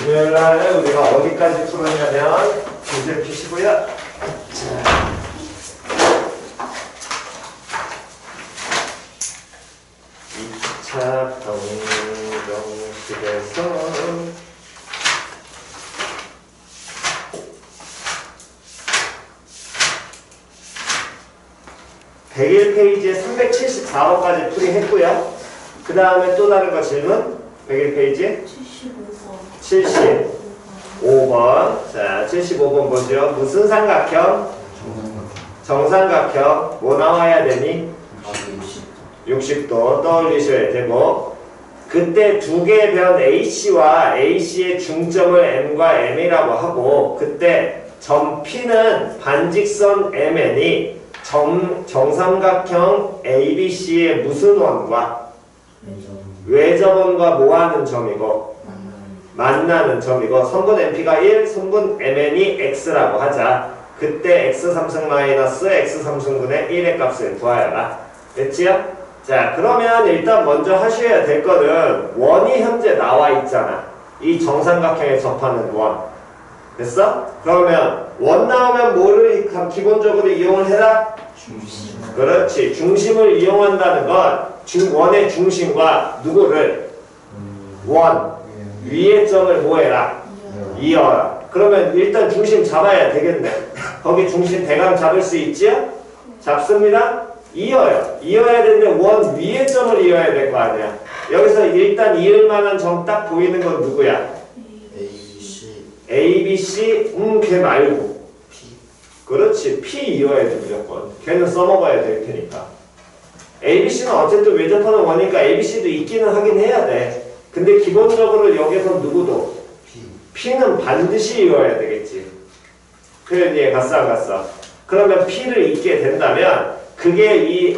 금요일날 우리가 어디까지 풀었냐면 문제 푸시고요. 자, 차 방정식에서 101페이지에 374번까지 풀이했고요. 그 다음에 또 다른 거 질문 101페이지 75번. 자, 75번 뭐죠? 무슨 삼각형? 정삼각형. 뭐 나와야 되니? 60도 떠올리셔야 되고, 그때 두 개의 변 AC와 AC의 중점을 M과 M이라고 하고, 그때 점 P는 반직선 MN이 정삼각형 ABC의 무슨 원과 외접원과 뭐하는 점이고 만나는 점이고, 선분 MP가 1, 선분 MN이 X라고 하자. 그때 X 3승 마이너스 X 3승분의 1의 값을 구하여라. 됐지요? 자, 그러면 일단 먼저 하셔야 될 거는 원이 현재 나와 있잖아. 이 정삼각형에 접하는 원. 됐어? 그러면 원 나오면 뭐를 기본적으로 이용을 해라? 중심. 그렇지. 중심을 이용한다는 건 원의 중심과 누구를? 원. 위의 점을 뭐해라? 이어라. 그러면 일단 중심 잡아야 되겠네. 거기 중심 대강 잡을 수 있지요? 잡습니다. 이어요. 이어야 되는데 원 위의 점을 이어야 될 거 아니야. 여기서 일단 이을 만한 점 딱 보이는 건 누구야? ABC. 걔 말고 P. 그렇지. P 이어야 돼 무조건. 걔는 써먹어야 될 테니까. ABC는 어쨌든 외접하는 원이니까 ABC도 있기는 하긴 해야 돼. 근데 기본적으로 여기서 누구도 P. P는 반드시 이어야 되겠지. 표현 이해 갔어 안 갔어? 그러면 P를 잊게 된다면 그게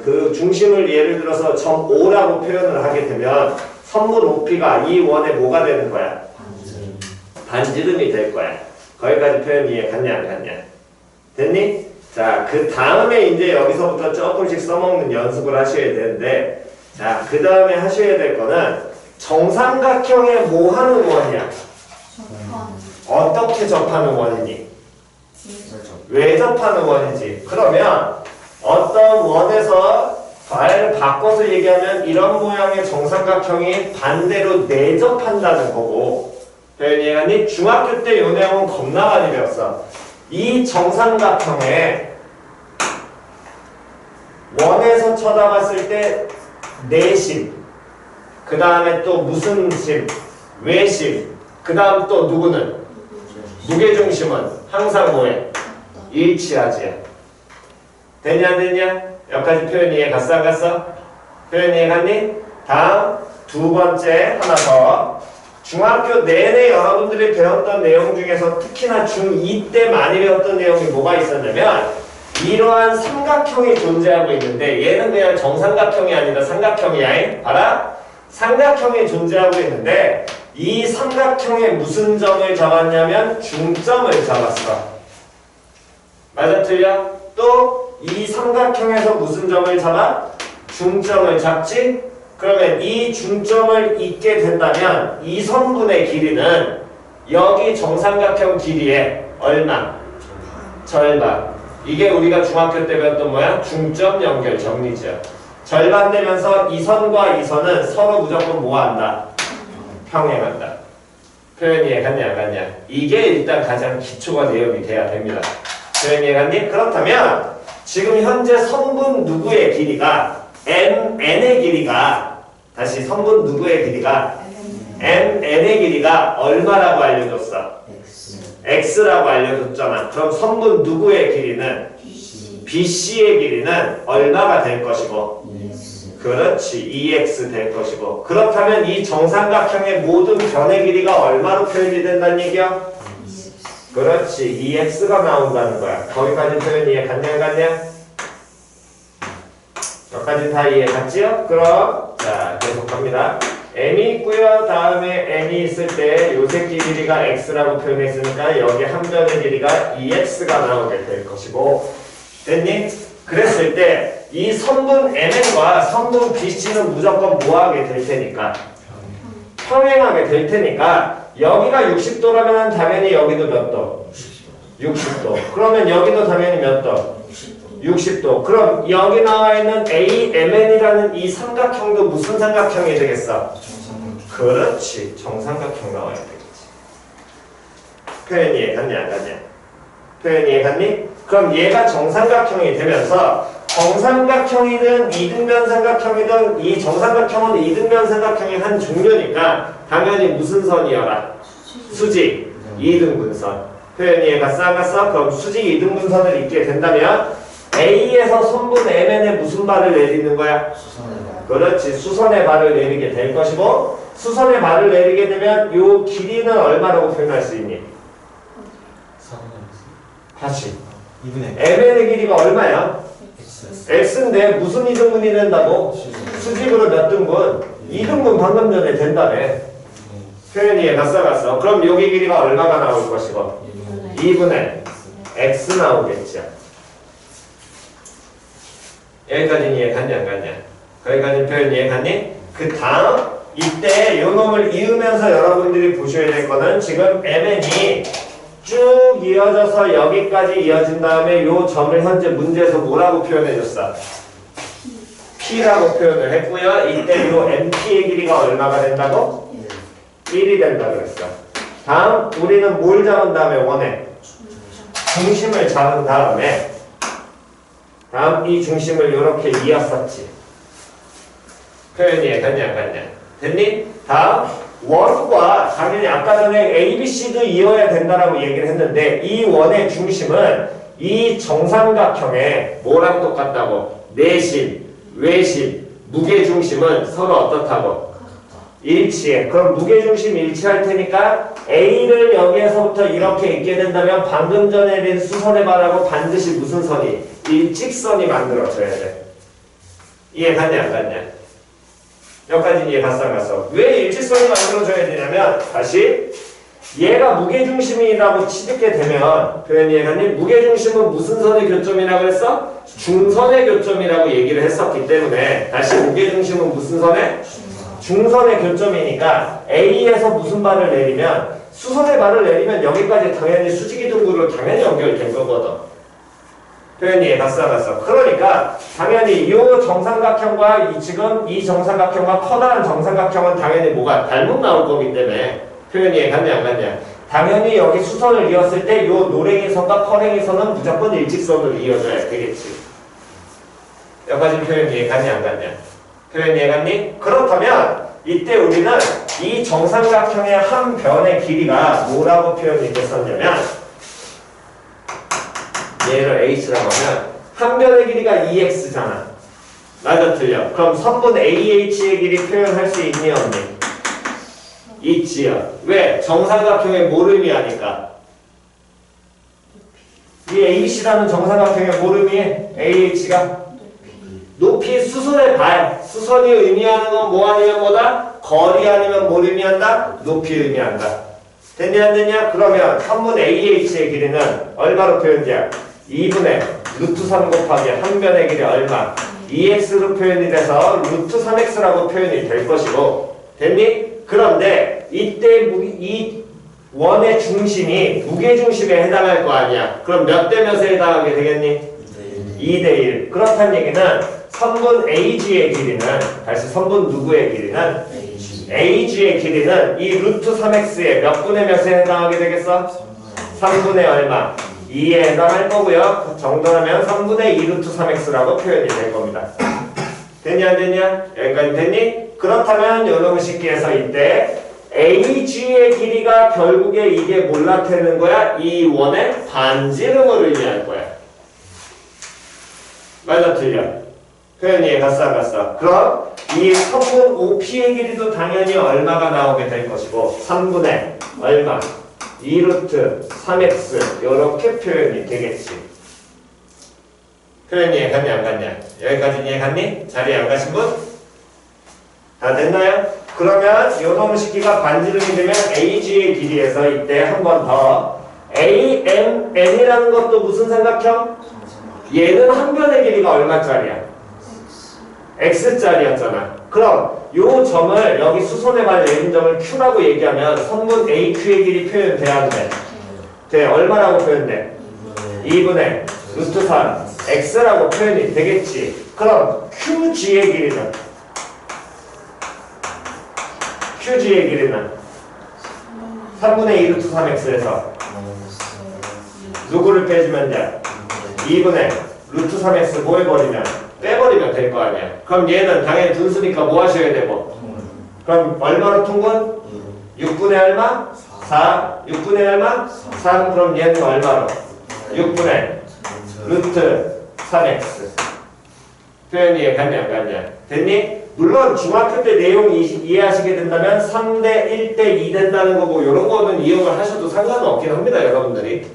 그 중심을 예를 들어서 점 O라고 표현을 하게 되면 선분 OP가 이 원의 뭐가 되는 거야? 반지름이 될 거야. 거기까지 표현 이해 갔냐 안 갔냐? 됐니? 자, 그 다음에 이제 여기서부터 조금씩 써먹는 연습을 하셔야 되는데, 자, 그 다음에 하셔야 될 거는 정삼각형에 뭐 하는 원이야? 어떻게 접하는 원이니? 왜 접하는 원이지? 그러면 어떤 원에서 바꿔서 얘기하면 이런 모양의 정삼각형이 반대로 내접한다는 거고, 표현이 중학교 때 요 내용은 겁나 많이 배웠어. 이 정삼각형에 원에서 쳐다봤을 때 내심, 그 다음에 또 무슨 심, 외심, 그 다음 또 누구는? 무게중심은 항상 뭐해? 일치하지. 됐냐 안 됐냐? 여기까지 표현 이해 갔어 안 갔어? 표현 이해 갔니? 다음 두 번째 하나 더. 중학교 내내 여러분들이 배웠던 내용 중에서 특히나 중2 때 많이 배웠던 내용이 뭐가 있었냐면 이러한 삼각형이 존재하고 있는데 얘는 그냥 정삼각형이 아니라 삼각형이야. 봐라. 삼각형이 존재하고 있는데 이 삼각형에 무슨 점을 잡았냐면 중점을 잡았어. 맞아 틀려? 또 이 삼각형에서 무슨 점을 잡아? 중점을 잡지? 그러면 이 중점을 잊게 된다면 이 선분의 길이는 여기 정삼각형 길이의 얼마? 절반. 이게 우리가 중학교 때 배웠던 뭐야? 중점 연결 정리죠. 절반 되면서 이 선과 이 선은 서로 무조건 뭐 한다? 평행한다. 표현 이해 갔냐 안 갔냐? 이게 일단 가장 기초가 내용이 돼야 됩니다. 표현 이해 갔니? 그렇다면 지금 현재 선분 누구의 길이가 MN의 길이가 다시 선분 누구의 길이가 MN의 길이가 얼마라고 알려줬어? X라고 알려줬잖아. 그럼 선분 누구의 길이는 BC의 길이는 얼마가 될 것이고? 그렇지. EX 될 것이고. 그렇다면 이 정삼각형의 모든 변의 길이가 얼마로 표현이 된다는 얘기야? 그렇지. EX가 나온다는 거야. 거기까지 표현 이해 갔냐 안 갔냐? 여기까지 다 이해 갔지요? 그럼 자 계속 갑니다. M이 있고요. 다음에 N이 있을 때 요 새끼 길이가 X라고 표현했으니까 여기 한 변의 길이가 EX가 나오게 될 것이고. 됐니? 그랬을 때 이 선분 MN과 선분 BC는 무조건 뭐하게 될 테니까? 평행하게 될 테니까 여기가 60도라면 당연히 여기도 몇 도? 60도. 그러면 여기도 당연히 몇 도? 60도. 그럼 여기 나와 있는 AMN이라는 이 삼각형도 무슨 삼각형이 되겠어? 그렇지. 정삼각형 나와야 되겠지. 표현 이해갔니 안 갔냐? 표현 이해갔니? 그럼 얘가 정삼각형이 되면서 정삼각형이든 이등변 삼각형이든 이 정삼각형은 이등변 삼각형의 한 종류니까 당연히 무슨 선이어라? 수직 이등분선. 표현 이해갔어 안 갔어? 그럼 수직 이등분선을 읽게 된다면 A에서 선분 MN에 무슨 발을 내리는 거야? 그렇지. 수선의 발을 내리게 될 것이고 수선의 발을 내리게 되면 요 길이는 얼마라고 표현할 수 있니? 다시. MN의 길이가 얼마야? X인데 무슨 이등분이 된다고? 수직으로 몇 등분? 2등분 방금 전에 된다며. 표현 이해갔어? 그럼 여기 길이가 얼마가 나올 것이고? 2분의 X 나오겠죠. 여기까지는 이해갔냐 안 갔냐? 거기까지 표현 이해갔니? 그 다음 이때 요 놈을 이으면서 여러분들이 보셔야 될 거는 지금 MN이 쭉 이어져서 여기까지 이어진 다음에 요 점을 현재 문제에서 뭐라고 표현해줬어? P라고 표현을 했고요. 이때 요 MP의 길이가 얼마가 된다고? 1이 된다 그랬어. 다음 우리는 뭘 잡은 다음에 원해? 중심을 잡은 다음에 다음 이 중심을 이렇게 이었었지. 표현이 이해갔냐 안 갔냐? 됐니? 다음 원과 당연히 아까 전에 ABC도 이어야 된다라고 얘기를 했는데 이 원의 중심은 이 정삼각형에 뭐랑 똑같다고? 내심, 외심, 무게중심은 서로 어떻다고? 일치해. 그럼 무게중심 일치할 테니까 A를 여기에서부터 이렇게 읽게 된다면 방금 전에 낸 수선의 발하고 반드시 무슨 선이? 일직선이 만들어져야 돼. 이해갔냐 안 갔냐? 여기까지 이해갔어 안 갔어? 왜 일직선이 만들어져야 되냐면 다시 얘가 무게중심이라고 치닫게 되면 표현 이해갔니? 무게중심은 무슨 선의 교점이라고 했어? 중선의 교점이라고 얘기를 했었기 때문에 다시 무게중심은 무슨 선의? 중선의 교점이니까 A에서 무슨 발을 내리면 수선의 발을 내리면 여기까지 당연히 수직이등분으로 당연히 연결될 거거든. 표현이 이해갔어 안 갔어? 그러니까 당연히 이 정삼각형과 지금 이 정삼각형과 커다란 정삼각형은 당연히 뭐가 닮은 나올 거기 때문에 표현이 이해갔냐 안 갔냐? 당연히 여기 수선을 이었을 때 이 노랭이 선과 퍼랭이 선은 무조건 일직선으로 이어져야 되겠지. 여기까지 표현이 이해갔냐 안 갔냐? 표현 이해갔니? 그렇다면 이때 우리는 이 정삼각형의 한 변의 길이가 뭐라고 표현이 됐었냐면 얘를 H라고 하면 한 변의 길이가 2X잖아. 맞아 틀려? 그럼 선분 AH의 길이 표현할 수 있니 없니? 있지요. 왜? 정삼각형의 뭘 의미하니까? 이 ABC라는 정삼각형의 뭘 의미해? AH가? 높이 수선의 발. 수선이 의미하는 건 뭐 아니면 뭐다? 거리 아니면 뭘 의미한다? 높이 의미한다. 됐냐 안 됐냐? 그러면 선분 AH의 길이는 얼마로 표현돼요? 2분의 루트 3 곱하기 한 변의 길이 얼마? 2x로 표현이 돼서 루트 3x라고 표현이 될 것이고 됐니? 그런데 이때 이 원의 중심이 무게중심에 해당할 거 아니야. 그럼 몇 대 몇에 해당하게 되겠니? 2대 1. 그렇다는 얘기는 선분 AG의 길이는 다시 선분 누구의 길이는? AG의 길이는 이 루트 3x의 몇 분의 몇에 해당하게 되겠어? 3분의 얼마? 2에 해당할 거고요. 그 정도라면 3분의 2 루트 3x라고 표현이 될 겁니다. 됐냐 안 됐냐? 여기까지 됐니? 그렇다면 요놈의 식기에서 이때 AG의 길이가 결국에 이게 뭘 나타내는 거야? 이 원의 반지름을 의미할 거야. 맞아 틀려? 표현이 갔어 안 갔어? 그럼 이 선분 OP의 길이도 당연히 얼마가 나오게 될 것이고 3분의 얼마? 2루트 3x 이렇게 표현이 되겠지. 표현이 이해갔냐 안 갔냐? 여기까지 이해갔니? 자리에 안 가신 분? 다 됐나요? 그러면 요놈 식기가 반지름이 되면 AG의 길이에서 이때 한 번 더 AMN이라는 것도 무슨 삼각형? 얘는 한 변의 길이가 얼마짜리야? X짜리였잖아. 그럼 요 점을 여기 수선의 발 내린 점을 Q라고 얘기하면 선분 AQ의 길이 표현돼야 안 돼? 돼. 얼마라고 표현돼? 2분의 루트 3 X라고 표현이 되겠지. 그럼 QG의 길이는? QG의 길이는? 3분의 2 루트 3X에서 누구를 빼주면 돼? 2분의 루트 3X 뭐 해버리면? 빼버리면 될 거 아니야. 그럼 얘는 당연히 분수니까 뭐 하셔야 되고? 그럼 얼마로 통분? 6분의 얼마? 4. 6분의 얼마? 3. 그럼 얘는 얼마로? 6분의 루트 3x. 표현이 갔냐 안 갔냐? 됐니? 물론 중학교 때 내용 이해하시게 된다면 3대 1대 2 된다는 거고 이런 거는 이용을 하셔도 상관은 없긴 합니다. 여러분들이.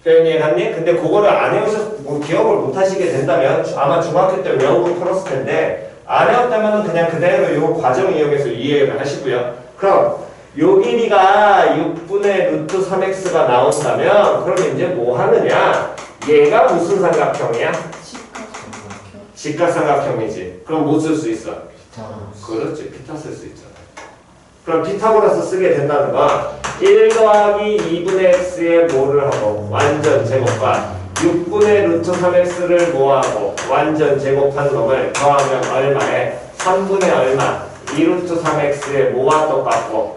표현이 갔니? 근데 그거를 안 해오셔서 뭐 기억을 못 하시게 된다면 아마 중학교 때 외우고 풀었을 텐데 안 해왔다면 그냥 그대로 이 과정 이용해서 이해를 하시고요. 그럼 요 길이가 6분의 루트 3x가 나온다면 그러면 이제 뭐 하느냐? 얘가 무슨 삼각형이야? 직각삼각형이지. 그럼 뭐 쓸 수 있어? 그렇지. 피타 쓸 수 있잖아. 그럼 피타고라스 쓰게 된다는 건 1 더하기 2분의 x에 뭐를 하고 완전 제곱과 6분의 루트 3x를 뭐하고 완전 제곱한 놈을 더하면 얼마에? 3분의 얼마? 2루트 3x에 뭐와 똑같고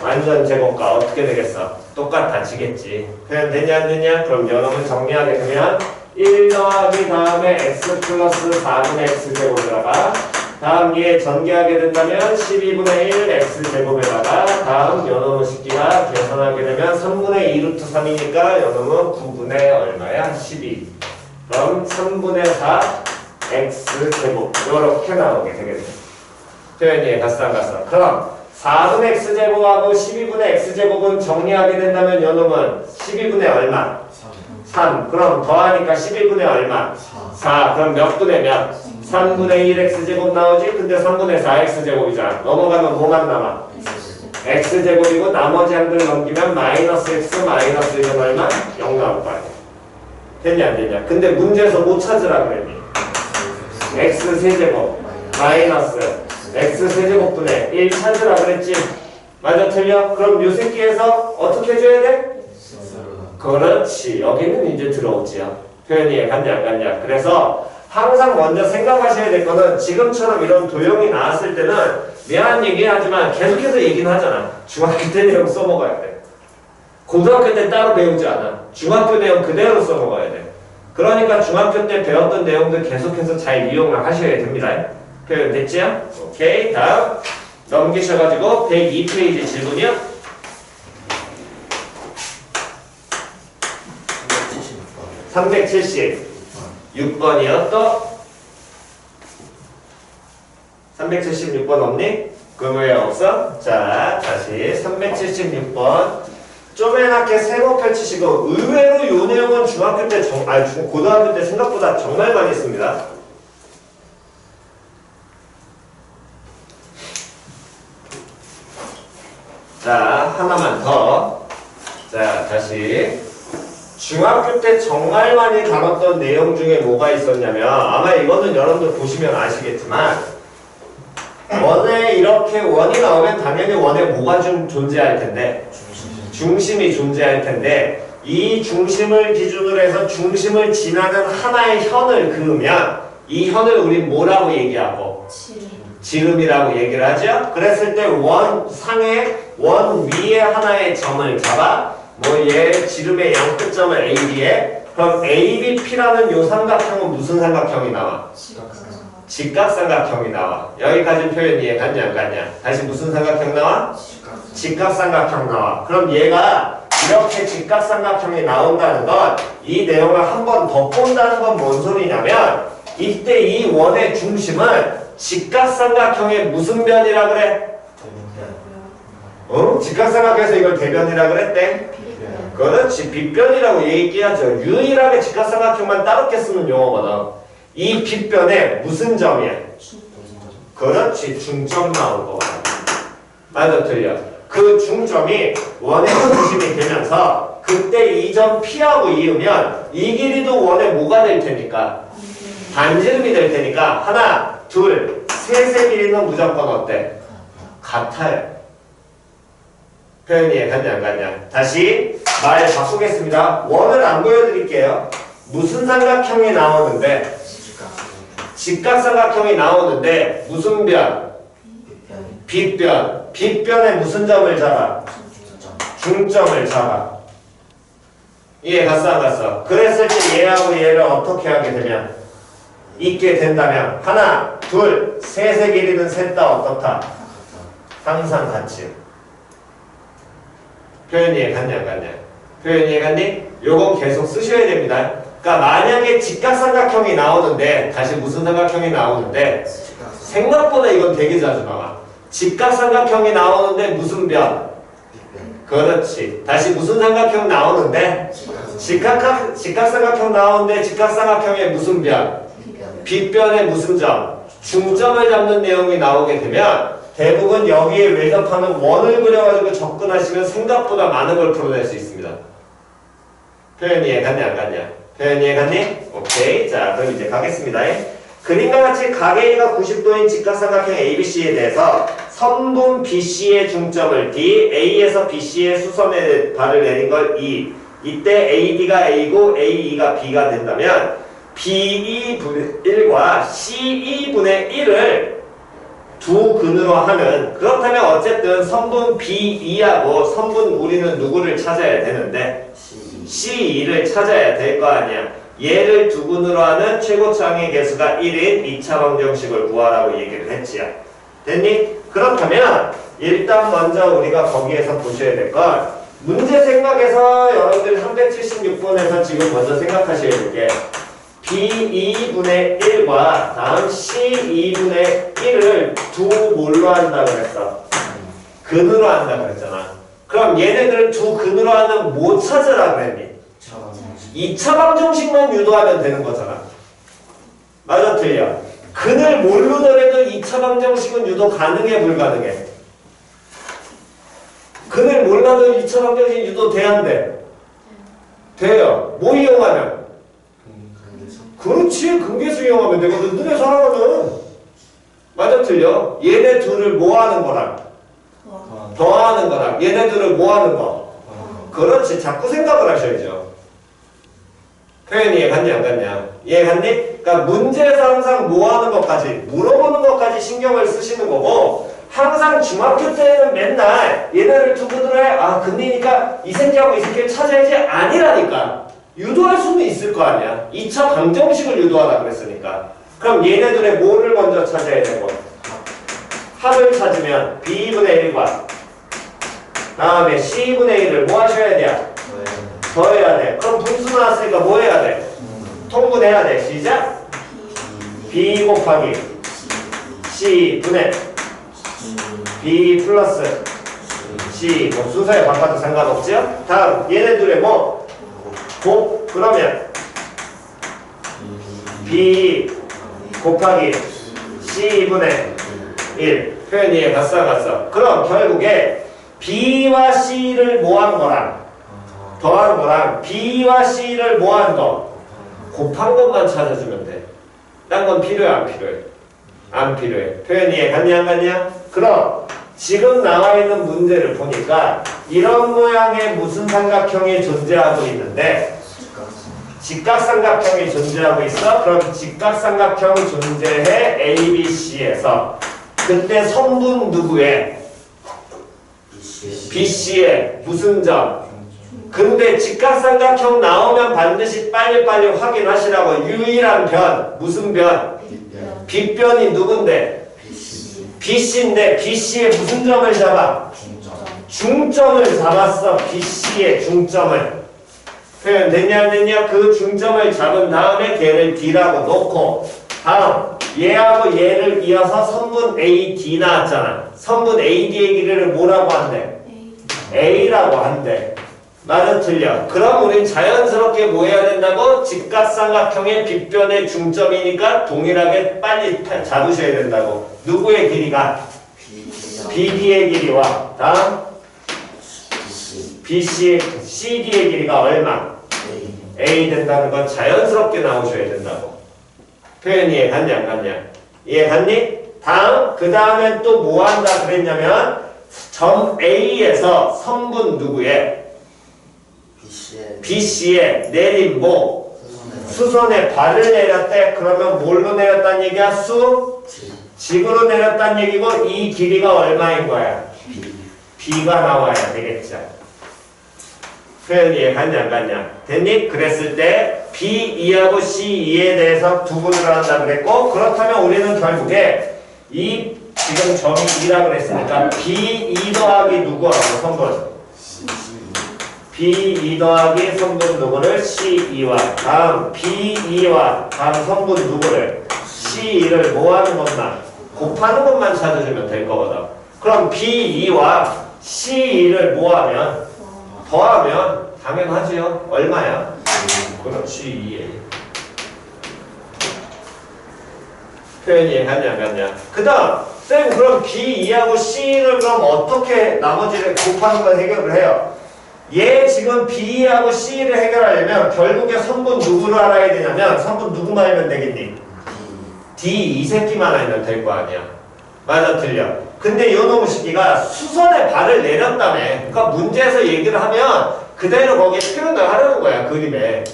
완전 제곱과 어떻게 되겠어? 똑같아지겠지. 그냥 되냐 안 되냐? 그럼 여러분 정리하게 되면 1 더하기 다음에 x 플러스 4분의 x제곱에다가 다음 얘 전개하게 된다면 12분의 1 x제곱에다가 다음 요놈의 식기가 계산하게 되면 3분의 2루트 3이니까 요놈은 9분의 얼마야? 12. 그럼 3분의 4 x제곱 요렇게 나오게 되겠네. 표현이 갔어 안 갔어? 그럼 4분의 x제곱하고 12분의 x제곱은 정리하게 된다면 요놈은 12분의 얼마? 3. 그럼 더하니까 11분의 얼마? 4. 그럼 몇 분의 몇? 3분의 1x제곱 나오지? 근데 3분의 4x제곱이잖아. 넘어가면 뭐만 남아? x제곱이고 나머지 한들 넘기면 마이너스 x 마이너스 1은 얼마? 0 나올 거 아니야. 됐냐 안 됐냐? 근데 문제에서 못 찾으라 그랬니? x세제곱 마이너스 x세제곱분의 1 찾으라 그랬지? 맞아 틀려? 그럼 요 새끼에서 어떻게 해줘야 돼? 그렇지. 여기는 이제 들어오지요. 표현이 갔냐 안 갔냐? 그래서 항상 먼저 생각하셔야 될 거는 지금처럼 이런 도형이 나왔을 때는 미안한 얘기하지만 계속해서 얘기는 하잖아. 중학교 때 내용 써먹어야 돼. 고등학교 때 따로 배우지 않아. 중학교 내용 그대로 써먹어야 돼. 그러니까 중학교 때 배웠던 내용들 계속해서 잘 이용을 하셔야 됩니다. 표현 됐지요? 오케이. 다음 넘기셔가지고 102페이지 질문이요. 376번이요. 또 376번 없니? 그럼 왜 없어? 자, 다시 376번 쪼매나게 세모 펼치시고 의외로 이 내용은 중학교 때 고등학교 때 생각보다 정말 많이 씁니다. 자, 하나만 더. 자, 다시 중학교 때 정말 많이 다뤘던 내용 중에 뭐가 있었냐면 아마 이거는 여러분들 보시면 아시겠지만 원에 이렇게 원이 나오면 당연히 원에 뭐가 좀 존재할 텐데 중심이 존재할 텐데 이 중심을 기준으로 해서 중심을 지나는 하나의 현을 그으면 이 현을 우린 뭐라고 얘기하고? 지름이라고 얘기를 하죠. 그랬을 때 원 상에 원 위에 하나의 점을 잡아 뭐 얘 지름의 양끝점을 AB에 그럼 ABP라는 요 삼각형은 무슨 삼각형이 나와? 직각삼각형이 나와. 여기까지 표현 이해 갔냐 안 갔냐? 다시 무슨 삼각형 나와? 직각삼각형 나와. 그럼 얘가 이렇게 직각삼각형이 나온다는 건 이 내용을 한 번 더 본다는 건 뭔 소리냐면 이때 이 원의 중심은 직각삼각형의 무슨 변이라 그래? 직각삼각형에서 이걸 대변이라 그랬대? 그렇지. 빗변이라고 얘기하죠. 유일하게 직각삼각형만 따롭게 쓰는 용어거든. 이 빗변에 무슨 점이야? 그렇지. 중점 나올 거거든. 맞아 틀려. 그 중점이 원의 중심이 되면서 그때 이 점 P하고 이으면 이 길이도 원의 뭐가 될 테니까? 반지름이 될 테니까 하나, 둘, 셋의 길이는 무조건 어때? 같아요. 표현이 이해갔냐 안 갔냐? 다시 말 바꾸겠습니다. 원을 안 보여드릴게요. 무슨 삼각형이 나오는데 직각삼각형이 나오는데 무슨 변? 빗변. 빗변에 무슨 점을 잡아? 중점을 잡아. 이해 갔어 안 갔어? 그랬을 때 얘하고 얘를 어떻게 하게 되면 있게 된다면 하나, 둘, 셋의 길이는 셋 다 어떻다? 항상 같이. 표현이 이해갔냐 안 갔냐? 표현이 이해갔니? 요건 계속 쓰셔야 됩니다. 그러니까 만약에 직각삼각형이 나오는데 다시 무슨 삼각형이 나오는데 생각보다 이건 되게 자주 나와. 직각삼각형이 나오는데 무슨 변? 그렇지. 다시 무슨 삼각형 나오는데 직각삼각형 나오는데 직각삼각형의 무슨 변? 빗변의 무슨 점? 중점을 잡는 내용이 나오게 되면 대부분 여기에 외접하는 원을 그려가지고 접근하시면 생각보다 많은 걸 풀어낼 수 있습니다. 표현 이해갔냐 안 갔냐? 표현 이해갔니? 오케이. 자 그럼 이제 가겠습니다. 그림과 같이 가계가 90도인 직각삼각형 ABC에 대해서 선분 BC의 중점을 D, A에서 BC의 수선에 발을 내린 걸 E. 이때 AD가 A고 AE가 B가 된다면 BE분의 1과 CE분의 1을 두 근으로 하는, 그렇다면 어쨌든 선분 BE하고 선분 우리는 누구를 찾아야 되는데 CE를 찾아야 될 거 아니야. 얘를 두 근으로 하는 최고차항의 개수가 1인 2차 방정식을 구하라고 얘기를 했지요. 됐니? 그렇다면 일단 먼저 우리가 거기에서 보셔야 될 건 문제 생각에서 여러분들 376번에서 지금 먼저 생각하셔야 될 게 B2분의 1과 다음 C2분의 1을 두 뭘로 한다 그랬어? 근으로 한다 그랬잖아. 그럼 얘네들을 두 근으로 하는 뭐 찾으라 그랬니? 2차 방정식만 유도하면 되는 거잖아. 맞아 틀려? 근을 뭘로 더해도 2차 방정식은 유도 가능해 불가능해? 근을 몰라도 2차 방정식 유도 돼야 안 돼? 돼요. 뭐 이용하면? 그렇지. 근계수 이용하면 되거든. 눈에 살아가면. 맞아 틀려? 얘네 둘을 뭐 하는 거랑? 더하는 거랑. 얘네 둘을 뭐 하는 거? 그렇지. 자꾸 생각을 하셔야죠. 표현이 이해갔냐 안 갔냐? 이해갔니? 그러니까 문제에서 항상 뭐 하는 것까지, 물어보는 것까지 신경을 쓰시는 거고, 항상 중학교 때는 맨날 얘네를 두 근으로 해. 아 근이니까 이 새끼하고 이 새끼를 찾아야지. 아니라니까. 유도할 수는 있을 거 아니야. 2차 방정식을 유도하라 그랬으니까. 그럼 얘네들의 뭐를 먼저 찾아야 되고, 합을 찾으면 B분의 1과 다음에 C분의 1을 뭐 하셔야 돼? 더해야 돼. 그럼 분수 나왔으니까 뭐 해야 돼? 통분해야 돼. 시작! B 곱하기 C분의 B 플러스 C. 뭐 순서에 바꿔도 상관없지요? 다음 얘네들의 뭐? 그러면 B 곱하기 C분의 1. 표현 이해 갔어 안 갔어? 그럼 결국에 B와 C를 뭐한 거랑 더한 거랑 B와 C를 뭐한 거? 곱한 것만 찾아주면 돼. 딴 건 필요해 안 필요해? 안 필요해. 표현 이해 갔냐 안 갔냐? 그럼 지금 나와 있는 문제를 보니까 이런 모양의 무슨 삼각형이 존재하고 있는데 직각삼각형이 존재하고 있어? 그럼 직각삼각형 존재해 ABC에서 그때 선분 누구의? BC의 무슨 점? 근데 직각삼각형 나오면 반드시 빨리빨리 확인하시라고. 유일한 변 무슨 변? 빗변이 누군데? BC인데 BC의 무슨 점을 잡아? 중점을 잡았어. BC의 중점을. 표현 됐냐 안 됐냐? 그 중점을 잡은 다음에 걔를 D라고 놓고 다음 얘하고 얘를 이어서 선분 AD 나왔잖아. 선분 AD의 길이를 뭐라고 한대? A라고 한대. 맞아 틀려? 그럼 우린 자연스럽게 뭐 해야 된다고? 직각삼각형의 빗변의 중점이니까 동일하게 빨리 잡으셔야 된다고. 누구의 길이가? BD의 길이와 다음 BC의 CD의 길이가 얼마? A 된다는 건 자연스럽게 나오셔야 된다고. 표현 이해 갔냐 안 갔냐? 이해 갔니? 다음 그 다음엔 또 뭐 한다 그랬냐면 점 A에서 성분 누구의 BC에 내린 뭐 수선에 발을 내렸대. 그러면 뭘로 내렸다는 얘기야? 직으로 내렸다는 얘기고 이 길이가 얼마인 거야? B가 나와야 되겠죠. 표현 이해갔냐 안 갔냐? 됐니? 그랬을 때 B2하고 C2에 대해서 구분을 한다 그랬고 그렇다면 우리는 결국에 이 지금 점이 2라고 그랬으니까 B2 더하기 누구하고 성분 B2 더하기 성분 누구를 C2와 다음 B2와 다음 성분 누구를 C2를 뭐 하는 것만 곱하는 것만 찾아주면 될 거거든. 그럼 B2와 C2를 뭐 하면 더하면 당연하지요. 얼마야? 그렇지 2에 표현이 이해갔냐 안 갔냐? 그 다음 쌤 그럼 B2하고 C를 그럼 어떻게 나머지를 곱하는 걸 해결을 해요? 얘 지금 B하고 C를 해결하려면 결국에 성분 누구를 알아야 되냐면 성분 누구만 알면 되겠니? D 이 새끼만 알면 될 거 아니야. 맞아 틀려. 근데 요 놈의 새끼가 수선에 발을 내렸다며. 그러니까 문제에서 얘기를 하면 그대로 거기에 표현을 하려는 거야 그림에.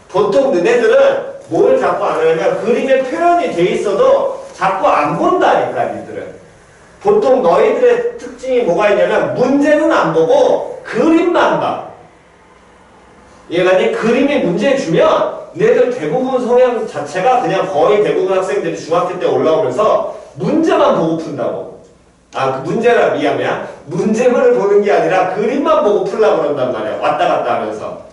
보통 너네들은 뭘 자꾸 안 하냐면 그림에 표현이 돼 있어도 자꾸 안 본다니까 니들은. 보통 너희들의 특징이 뭐가 있냐면 문제는 안 보고 그림만 봐. 얘가 그림이 문제 주면 얘들 대부분 성향 자체가 그냥 거의 대부분 학생들이 중학교 때 올라오면서 문제만 보고 푼다고. 그 문제라 미안해. 문제만을 보는 게 아니라 그림만 보고 풀려고 그런단 말이야. 왔다 갔다 하면서.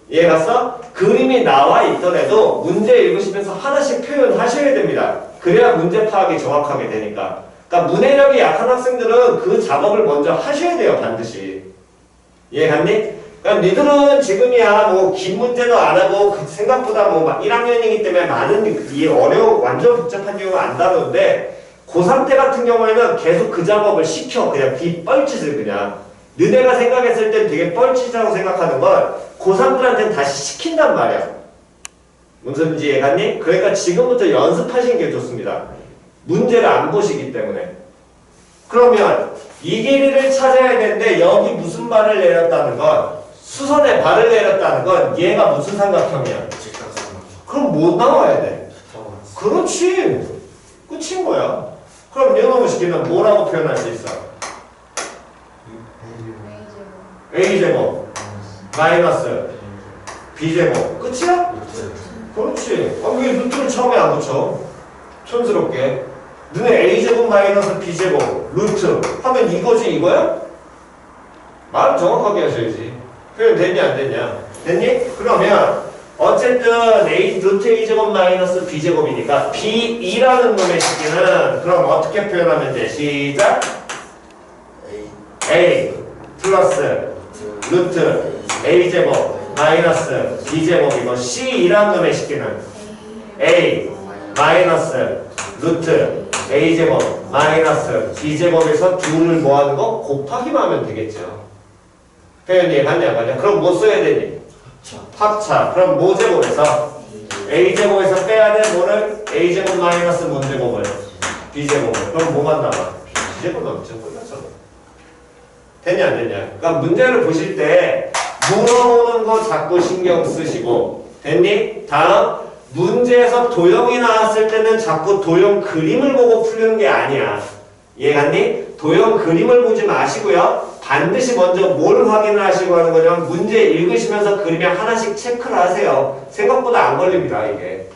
이해 갔어? 그림이 나와 있더라도 문제 읽으시면서 하나씩 표현하셔야 됩니다. 그래야 문제 파악이 정확하게 되니까. 그러니까 문해력이 약한 학생들은 그 작업을 먼저 하셔야 돼요. 반드시. 이해 갔니? 그러니까 니들은 지금이야 뭐 긴 문제도 안 하고 생각보다 뭐 1학년이기 때문에 많은 이 완전 복잡한 경우는 안 다루는데 고3 때 같은 경우에는 계속 그 작업을 시켜. 그냥 뻘짓을 그냥. 너네가 생각했을 땐 되게 뻘짓이라고 생각하는 걸 고3들한테는 다시 시킨단 말이야. 무슨 소리인지 이해갔니? 그러니까 지금부터 연습하시는 게 좋습니다. 문제를 안 보시기 때문에. 그러면 이 길이를 찾아야 되는데 여기 무슨 발을 내렸다는 건 수선에 발을 내렸다는 건 얘가 무슨 삼각형이야? 그럼 뭐 나와야 돼? 그렇지. 끝인 거야. 그럼 이놈의 식기는 뭐라고 표현할 수 있어? A제곱 마이너스 B제곱 끝이야? 그렇지. 왜 루트를 처음에 안 붙여? 촌스럽게. 너네 A제곱 마이너스 B제곱 루트 하면 이거지 이거야? 말 정확하게 하셔야지. 표현 됐냐 안 됐냐? 됐니? 그러면 어쨌든 루트 A제곱 마이너스 B제곱이니까 B2라는 놈의 식기는 그럼 어떻게 표현하면 돼? 시작! A 플러스 루트 A제곱 마이너스 B제곱이고 C2라는 놈의 식기는 A 마이너스 루트 A제곱 마이너스 B제곱에서 둘을 뭐하는 거? 곱하기만 하면 되겠죠. 표현 이해갔냐 가냐? 그럼 뭐 써야 되니? 합차. 그럼 뭐 제곱에서? A제곱에서 빼야 돼 뭐를? A제곱 마이너스 뭔제곱을? B제곱을. 그럼 뭐만 남아? B제곱 넘죠. 끝났잖아. 됐냐 안 됐냐? 그러니까 문제를 보실 때 물어보는 거 자꾸 신경 쓰시고 됐니? 다음 문제에서 도형이 나왔을 때는 자꾸 도형 그림을 보고 풀리는 게 아니야. 이해갔니? 도형 그림을 보지 마시고요. 반드시 먼저 뭘 확인을 하시고 하는 거냐면 문제 읽으시면서 그림에 하나씩 체크를 하세요. 생각보다 안 걸립니다 이게.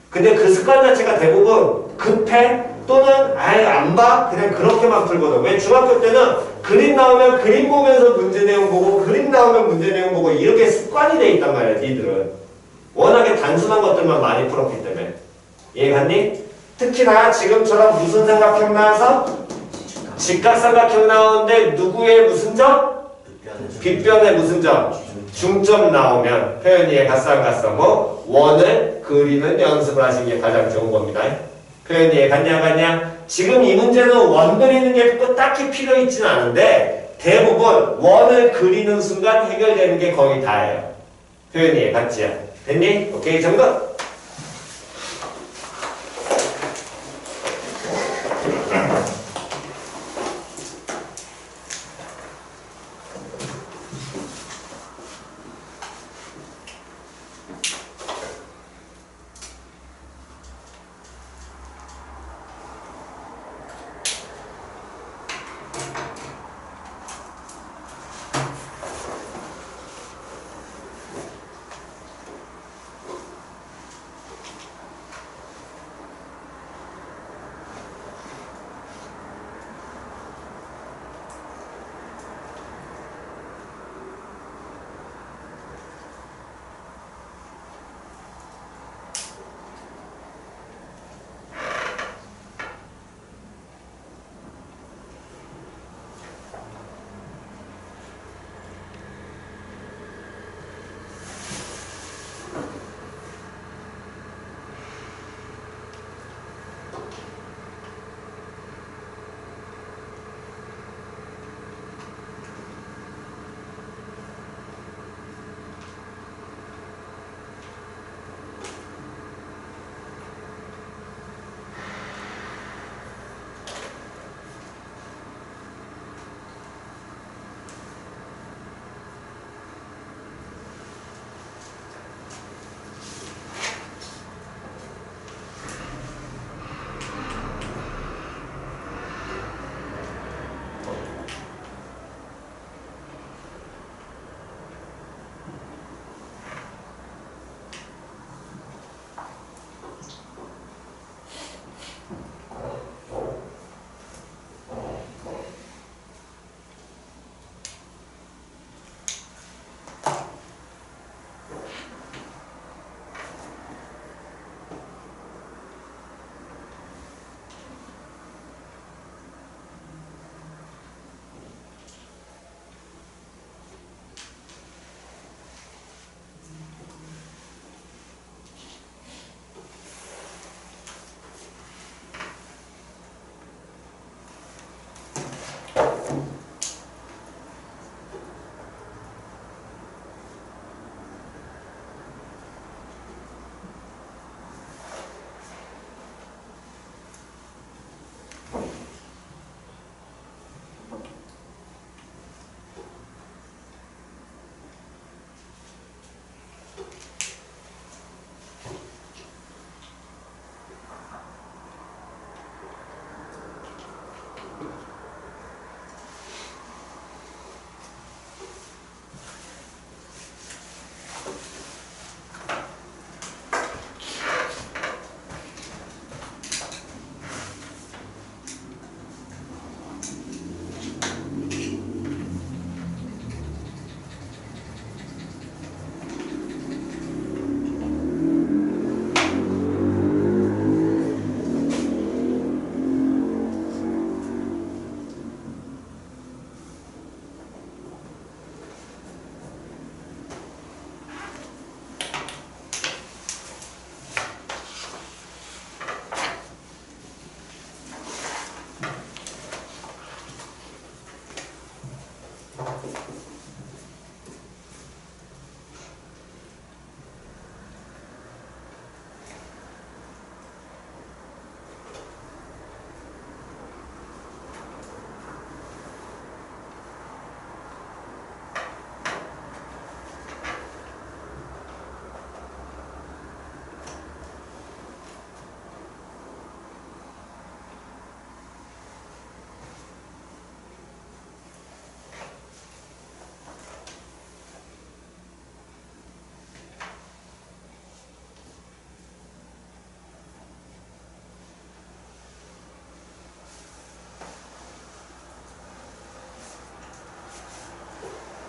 근데 그 습관 자체가 대부분 급해 또는 아예 안 봐? 그냥 그렇게만 풀거든. 왜 중학교 때는 그림 나오면 그림 보면서 문제 내용 보고 그림 나오면 문제 내용 보고 이렇게 습관이 돼 있단 말이야 니들은. 워낙에 단순한 것들만 많이 풀었기 때문에. 이해갔니? 특히나 지금처럼 무슨 삼각형 나와서? 직각삼각형 나오는데 누구의 무슨 점? 빗변의 무슨 점? 중점 나오면 표현 이해 갔어 안 갔어? 뭐 원을 그리는 연습을 하시는 게 가장 좋은 겁니다. 표현 이해 갔냐 갔냐? 지금 이 문제는 원 그리는 게 딱히 필요 있지는 않은데 대부분 원을 그리는 순간 해결되는 게 거의 다예요. 표현 이해 갔지요? 됐니? 오케이 정답!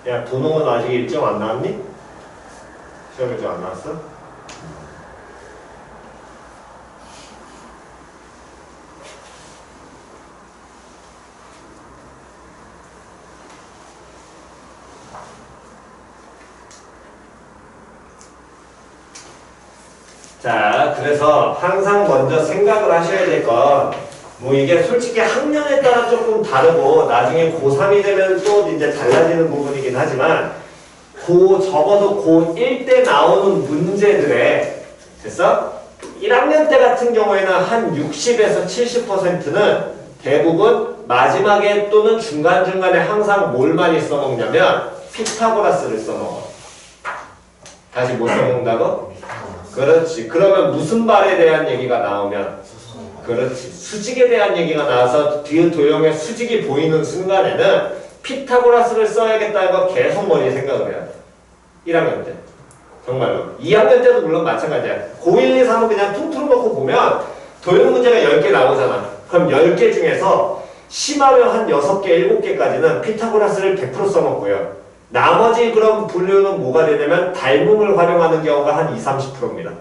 야, 도농은 아직 일정 안 나왔니? 시험 일정 안 나왔어? 자, 그래서 항상 먼저 생각을 하셔야 될 건, 뭐 이게 솔직히 학년에 따라 조금 다르고 나중에 고3이 되면 또 이제 달라지는 부분이긴 하지만 적어도 고1 때 나오는 문제들의 됐어? 1학년 때 같은 경우에는 한 60에서 70%는 대부분 마지막에 또는 중간중간에 항상 뭘 많이 써먹냐면 피타고라스를 써먹어. 다시 뭐 써먹는다고? 그렇지. 그러면 무슨 발에 대한 얘기가 나오면 그렇지. 수직에 대한 얘기가 나와서 뒤에 도형에 수직이 보이는 순간에는 피타고라스를 써야겠다는 거 계속 머리에 생각을 해야 돼. 1학년 때. 정말로. 2학년 때도 물론 마찬가지야. 고1, 2, 3은 그냥 퉁퉁 놓고 보면 도형 문제가 10개 나오잖아. 그럼 10개 중에서 심하면 한 6개, 7개까지는 피타고라스를 100% 써먹고요. 나머지 그럼 분류는 뭐가 되냐면 닮음을 활용하는 경우가 한 20, 30%입니다.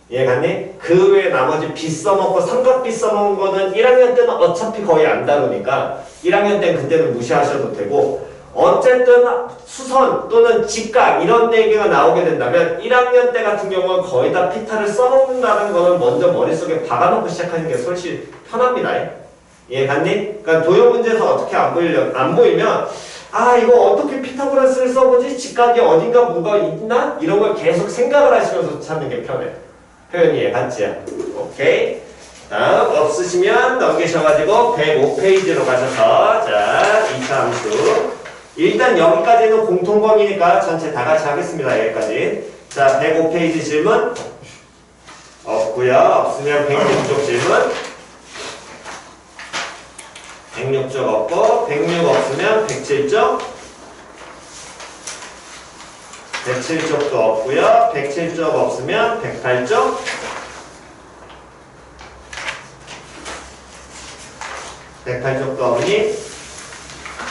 이해갔니? 그 외에 나머지 빗 써먹고 삼각빗 써먹은 거는 1학년 때는 어차피 거의 안 다루니까 1학년 때는 그때는 무시하셔도 되고 어쨌든 수선 또는 직각 이런 얘기가 나오게 된다면 1학년 때 같은 경우는 거의 다 피타를 써먹는다는 거는 먼저 머릿속에 박아놓고 시작하는 게 훨씬 편합니다. 이해갔니? 그러니까 도형 문제에서 어떻게 안 보이면 아 이거 어떻게 피타고라스를 써보지? 직각이 어딘가 뭐가 있나? 이런 걸 계속 생각을 하시면서 찾는 게 편해. 표현이 이해갔지? 오케이. 다음 없으시면 넘기셔가지고 105페이지로 가셔서 자 2차 함수 일단 여기까지는 공통범위니까 전체 다 같이 하겠습니다. 여기까지. 자 105페이지 질문 없고요. 없으면 106쪽 질문 106쪽 없고 106 없으면 107쪽 107쪽도 없고요. 107쪽 없으면 108쪽 108쪽도 없니?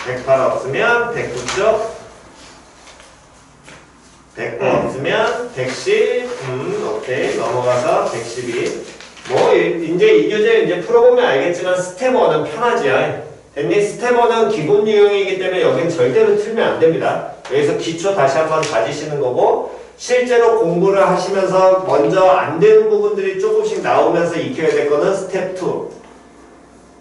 108 없으면 109쪽 109 없으면 110 오케이 넘어가서 112 뭐 이제 이 교재 이제 풀어보면 알겠지만 스텝 1은 편하지요. 됐니? 스텝 1은 기본 유형이기 때문에 여긴 절대로 틀면 안 됩니다. 여기서 기초 다시 한번 다지시는 거고 실제로 공부를 하시면서 먼저 안 되는 부분들이 조금씩 나오면서 익혀야 될 거는 스텝 2.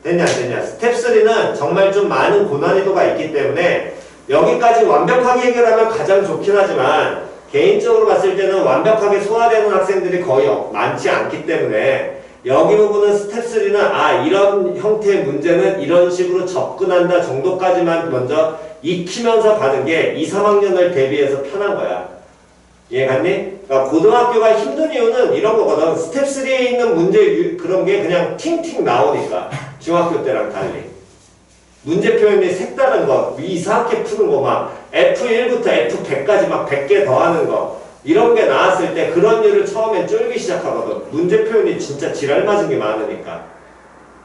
됐냐 안 됐냐? 스텝 3는 정말 좀 많은 고난이도가 있기 때문에 여기까지 완벽하게 해결하면 가장 좋긴 하지만 개인적으로 봤을 때는 완벽하게 소화되는 학생들이 거의 많지 않기 때문에 여기 부분은 스텝 3는 아 이런 형태의 문제는 이런 식으로 접근한다 정도까지만 먼저 익히면서 가는 게 2, 3학년을 대비해서 편한 거야. 이해갔니? 그러니까 고등학교가 힘든 이유는 이런 거거든. 스텝 3에 있는 문제 그런 게 그냥 팅팅 나오니까 중학교 때랑 달리. 문제 표현이 색다른 거, 이상하게 푸는 거 막 F1부터 F100까지 막 100개 더하는 거 이런 게 나왔을 때 그런 일을 처음엔 쫄기 시작하거든. 문제 표현이 진짜 지랄 맞은 게 많으니까.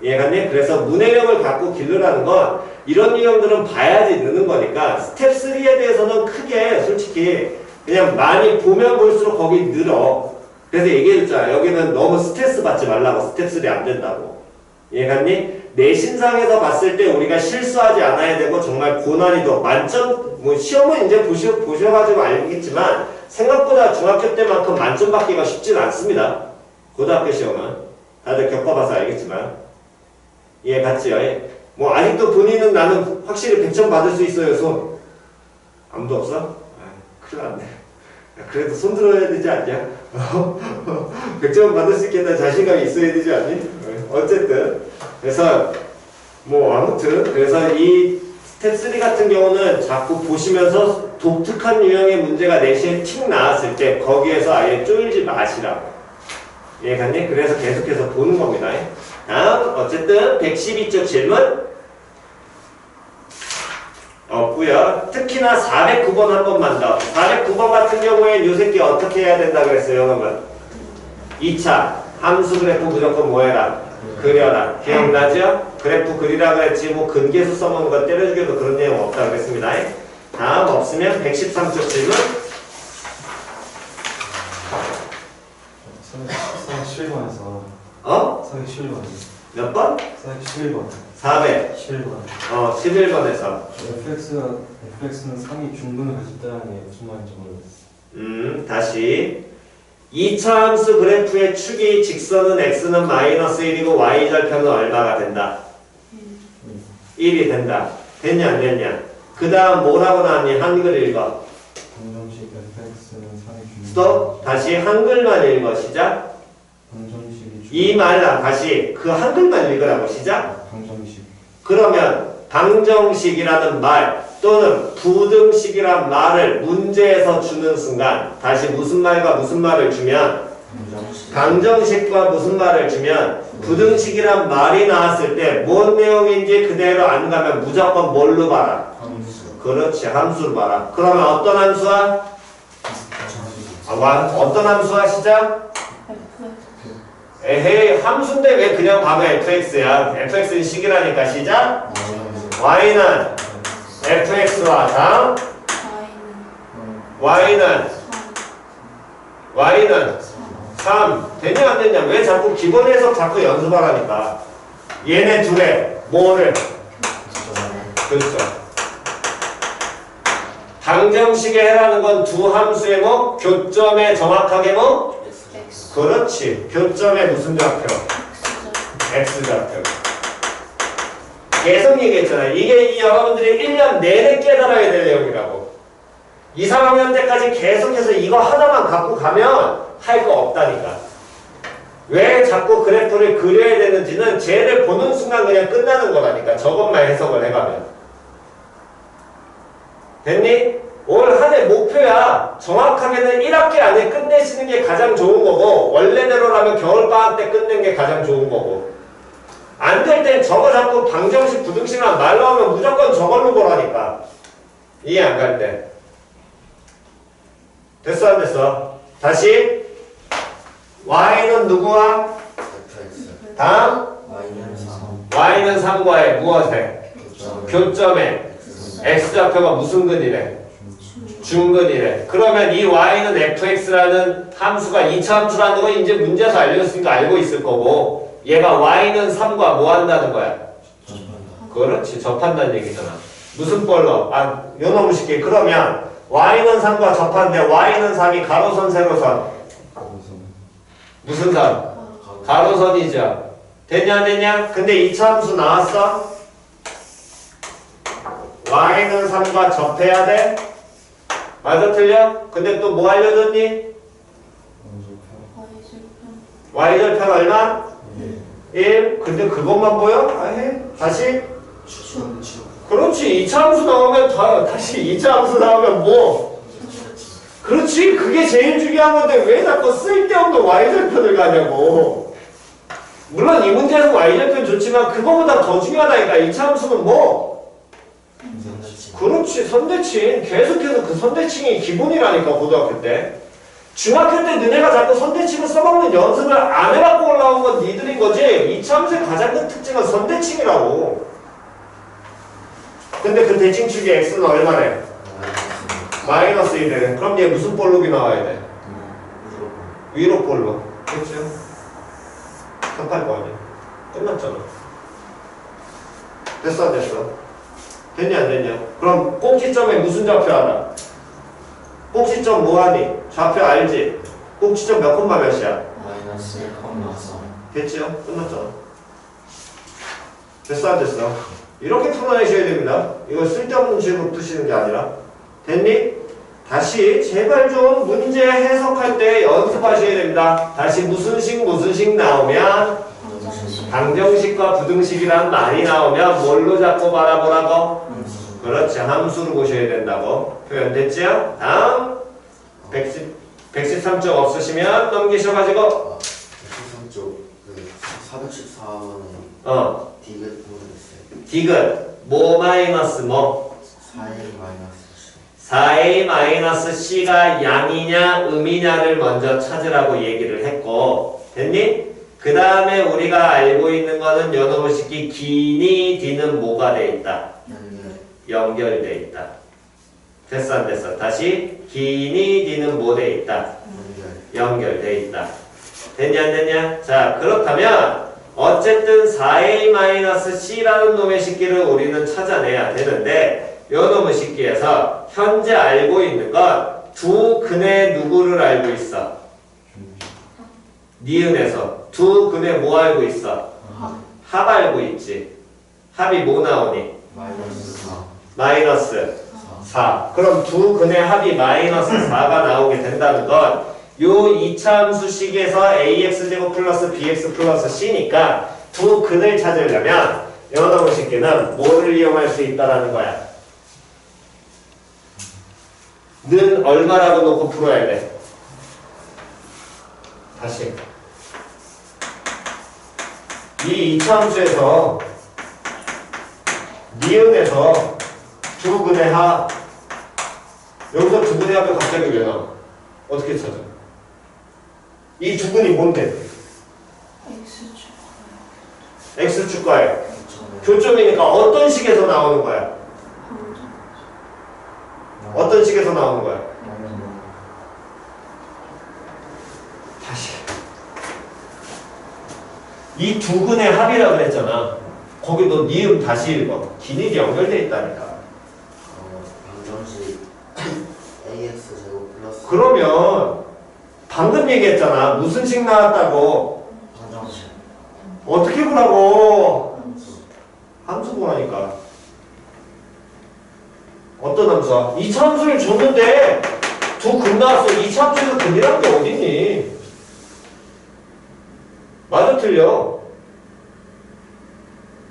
이해갔니? 그래서 문해력을 갖고 기르라는 건 이런 유형들은 봐야지 느는 거니까 스텝 3에 대해서는 크게 솔직히 그냥 많이 보면 볼수록 거기 늘어. 그래서 얘기해줬잖아. 여기는 너무 스트레스 받지 말라고. 스텝 3 안 된다고. 이해갔니? 내신상에서 봤을 때 우리가 실수하지 않아야 되고 정말 고난이도 만점 뭐 시험은 이제 보셔가지고 알겠지만 생각보다 중학교 때만큼 만점 받기가 쉽진 않습니다. 고등학교 시험은 다들 겪어봐서 알겠지만 이해갔지요? 뭐 아직도 본인은 나는 확실히 100점 받을 수 있어요. 손. 아무도 없어? 아, 큰일 났네. 그래도 손 들어야 되지 않냐? 100점 받을 수 있겠다는 자신감이 있어야 되지 않니? 어쨌든 그래서 뭐 아무튼 그래서 이 스텝 3 같은 경우는 자꾸 보시면서 독특한 유형의 문제가 내신에 틱 나왔을 때 거기에서 아예 쫄지 마시라고. 이해갔니? 그래서 계속해서 보는 겁니다. 다음 어쨌든 112쪽 질문 없고요. 특히나 409번 한 번만 더. 409번 같은 경우에 요 새끼 어떻게 해야 된다 그랬어요, 여러분? 2차 함수 그래프 무조건 뭐 해라? 그려라. 기억나죠? 그래프 그리라 그랬지 뭐 근계수 써먹는 거 때려주기도 그런 내용 없다 그랬습니다. 다음 없으면 113쪽 질문. 사백 11번에서 어? 411번 몇 번? 411번 400. 11번 11번에서. fx는 상위 중분을 가질 때라는 게 무슨 말인지 모르겠어. 다시 2차 함수 그래프의 축이 직선은 x는 마이너스 1이고 y절편은 얼마가 된다? 1이 된다. 됐냐 안 됐냐? 그 다음 뭐라고 나왔니? 한글 읽어. 방정식 fx는 상위 중분. 또 다시 한글만 읽어. 시작. 방정식이 이 말랑 다시 그 한글만 읽으라고. 시작. 방정식. 그러면 방정식이라는 말 또는 부등식이란 말을 문제에서 주는 순간 다시 무슨 말과 무슨 말을 주면 방정식과 무슨 말을 주면 부등식이란 말이 나왔을 때 뭔 내용인지 그대로 안 가면 무조건 뭘로 봐라? 함수. 그렇지, 함수로 봐라. 그러면 어떤 함수야? 어떤 함수야? 시작? 에헤이, 함수인데 왜 그냥 봐봐 fx야? fx는 식이라니까. 시작? y는 fx와 다음 y는 3. 되냐 안 되냐? 왜 자꾸 기본 해석 자꾸 연습하라니까. 얘네 둘의 뭐를? 그렇죠. 방정식에 해라는 건 두 함수의 뭐? 교점에 정확하게 뭐? 그렇지. 교점에 무슨 좌표? x좌표. 계속 얘기했잖아요. 이게 여러분들이 1년 내내 깨달아야 될 내용이라고. 2, 3학년 때까지 계속해서 이거 하나만 갖고 가면 할 거 없다니까. 왜 자꾸 그래프를 그려야 되는지는 쟤를 보는 순간 그냥 끝나는 거라니까. 저것만 해석을 해가면. 됐니? 올 한 해 목표야. 정확하게는 1학기 안에 끝내시는 게 가장 좋은 거고 원래대로라면 겨울방학 때 끝낸 게 가장 좋은 거고 안 될 땐 저거 자꾸 방정식 부등식이란 말 나오면 무조건 저걸로 보라니까. 이해 안 갈 때. 됐어 안 됐어? 다시 y는 누구와? 다음 y는 3과의 무엇에? 교점에 x좌표가 무슨 근이래? 중근이래. 그러면 이 y는 fx라는 함수가 2차 함수라는 거 이제 문제에서 알려줬으니까 알고 있을 거고 얘가 y는 3과 뭐 한다는 거야? 그렇지. 접한다는 얘기잖아. 무슨 뻘로? 아, 요 너무 쉽게. 그러면 y는 3과 접한데 y는 3이 가로선 세로선? 무슨 선? 가로선이죠. 됐냐 안 됐냐? 근데 2차 함수 나왔어? y는 3과 접해야 돼? 맞아 틀려? 근데 또 뭐 알려줬니? y절편 얼마? 1. 근데 그것만 보여? 아니, 다시? 그렇지. 2차 함수 나오면 다시 2차 함수 나오면 뭐? 그렇지. 그게 제일 중요한 건데 왜 자꾸 쓸데없는 y절편을 가냐고. 물론 이 문제는 y절편 좋지만 그거보다 더 중요하다니까. 2차 함수는 뭐? 그렇지. 선대칭. 계속해서 그 선대칭이 기본이라니까 고등학교 때. 중학교 때 너네가 자꾸 선대칭을 써먹는 연습을 안 해갖고 올라온 건 니들인 거지. 2차 함수의 가장 큰 특징은 선대칭이라고. 근데 그 대칭축이 x는 얼마래? 마이너스 1이래. 그럼 얘 무슨 볼록이 나와야 돼? 위로 볼록. 그렇죠? 답할 거 아니야. 끝났잖아. 됐어 안 됐어? 됐냐 안 됐냐? 그럼 꼭지점에 무슨 좌표 알아? 꼭지점 뭐하니? 좌표 알지? 꼭지점 몇 콤마 몇이야? 마이너스 1,3. 됐지요? 끝났잖아. 됐어 안 됐어? 이렇게 풀어내셔야 됩니다. 이거 쓸데없는 식으로 푸시는 게 아니라. 됐니? 다시 제발 좀 문제 해석할 때 연습하셔야 됩니다. 다시 무슨 식 나오면 방정식과 부등식이란 말이 나오면 뭘로 자꾸 바라보라고? 그렇지. 함수로 보셔야 된다고. 표현 됐지요? 다음 113쪽 없으시면 넘기셔가지고 113쪽 그 414번에 디귿 모르겠어요. 디귿 뭐 마이너스 뭐? 4a 마이너스 4a 마이너스 c가 양이냐 음이냐를 먼저 찾으라고 얘기를 했고 됐니? 그 다음에 우리가 알고 있는 거는 연어보시기 기니 d는 뭐가 돼 있다? 연결돼 있다. 됐어 안 됐어? 다시 기니 d는 뭐 돼 있다? 연결돼 있다. 됐냐 안 됐냐? 자 그렇다면 어쨌든 4a-c라는 놈의 식기를 우리는 찾아내야 되는데 요 놈의 식기에서 현재 알고 있는 건 두 근의 누구를 알고 있어? 니은에서 두 근의 뭐 알고 있어? 합 알고 있지. 합이 뭐 나오니? 마이너스 4. 그럼 두 근의 합이 마이너스 4가 나오게 된다는 건 요 이차함수식에서 ax제곱 플러스 bx 플러스 c니까 두 근을 찾으려면 연어의 식기는 뭐를 이용할 수 있다라는 거야? 는 얼마라고 놓고 풀어야 돼? 다시 이 이차함수에서 니은에서 두 근의 합 여기서 두 근의 합이 갑자기 왜 나와? 어떻게 찾아? 이 두 근이 뭔데? X축과예요. 교점이니까 어떤 식에서 나오는 거야? 어떤 식에서 나오는 거야? 다시 이 두 근의 합이라 그랬잖아. 거기 너 니은 다시 읽어. 기닉이 연결돼 있다니까. 방정식 ax 제곱 플러스 그러면 방금 얘기했잖아. 무슨 식 나왔다고. 방정식 어떻게 보라고. 함수 보라니까. 어떤 함수야? 이차 함수를 줬는데 두 근 나왔어. 이차 함수에서 근이란 게 어딨니? 맞아 틀려?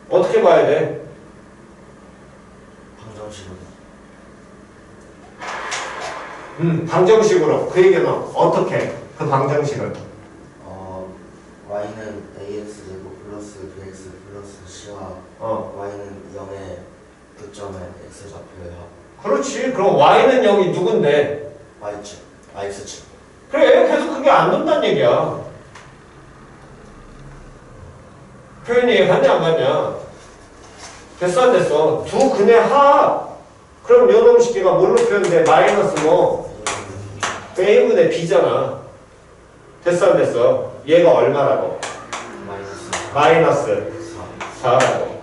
어떻게 봐야 돼? 방정식은 방정식으로. 그 얘기는 어떻게? 그 방정식을. y는 ax 제곱 플러스 bx 플러스 c와 y는 0에 교점에 x 좌표예요. 그렇지. 그럼 y는 0이 누군데? y축, x축. 그래. 계속 그게 안 된다는 얘기야. 표현이 갔냐 안 갔냐? 됐어 안 됐어? 두 근의 합. 그럼 요놈 식기가 뭘로 표현돼? 마이너스 뭐? a분의 b잖아. 됐어 안 됐어? 얘가 얼마라고? 마이너스 4라고.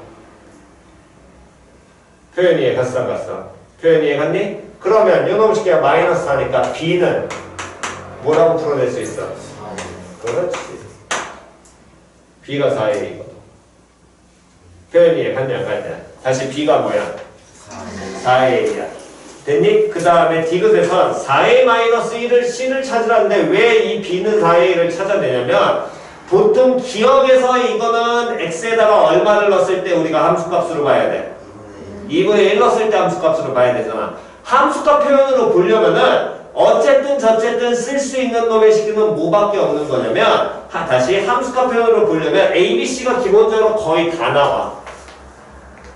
표현이 이해 갔어 안 갔어? 표현이 이해 갔니? 그러면 요놈 식기가 마이너스 4니까 b는 뭐라고 풀어낼 수 있어? 그렇지. b가 4A거든. 표현이 이해 갔냐 안 갔냐? 다시 b가 뭐야? 4A야. 됐니? 그 다음에 디귿에선 4A-1을 C를 찾으라는데 왜 이 B는 4A를 찾아내냐면 보통 기억에서 이거는 X에다가 얼마를 넣었을 때 우리가 함수값으로 봐야 돼? 2분의 1 넣었을 때 함수값으로 봐야 되잖아. 함수값 표현으로 보려면은 어쨌든 저쨌든 쓸 수 있는 놈의 식기는 뭐밖에 없는 거냐면 다시 함수값 표현으로 보려면 A, B, C가 기본적으로 거의 다 나와.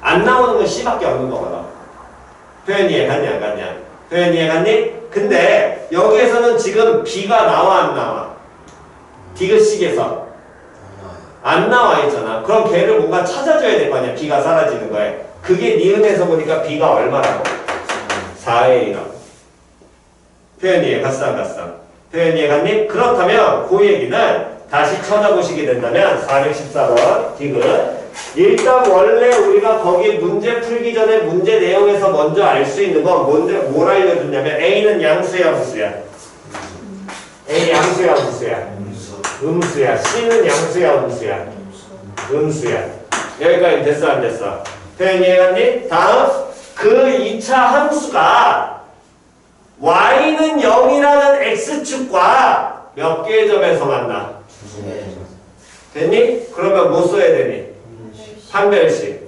안 나오는 건 C밖에 없는 거거든. 표현 이해 갔냐 안 갔냐? 표현 이해 갔니? 근데 여기에서는 지금 B가 나와 안 나와? 디귿식에서 안 나와 있잖아. 그럼 걔를 뭔가 찾아줘야 될 거 아니야. B가 사라지는 거에. 그게 니은에서 보니까 B가 얼마라고? 4A라고. 표현 이해 갔어 안 갔어? 표현 이해 갔니? 그렇다면 그 얘기는 다시 찾아보시게 된다면 414번 디귿. 일단 원래 우리가 거기 문제 풀기 전에 문제 내용에서 먼저 알 수 있는 건 뭘 알려줬냐면 A는 양수야 무수야? A 양수야 무수야? 음수야. C는 양수야 음수야? 음수야. 여기까지 됐어 안 됐어? 표현 이해갔니? 다음 그 2차 함수가 y는 0이라는 x축과 몇 개의 점에서 만나? 됐니? 그러면 뭐 써야 되니? 판별식.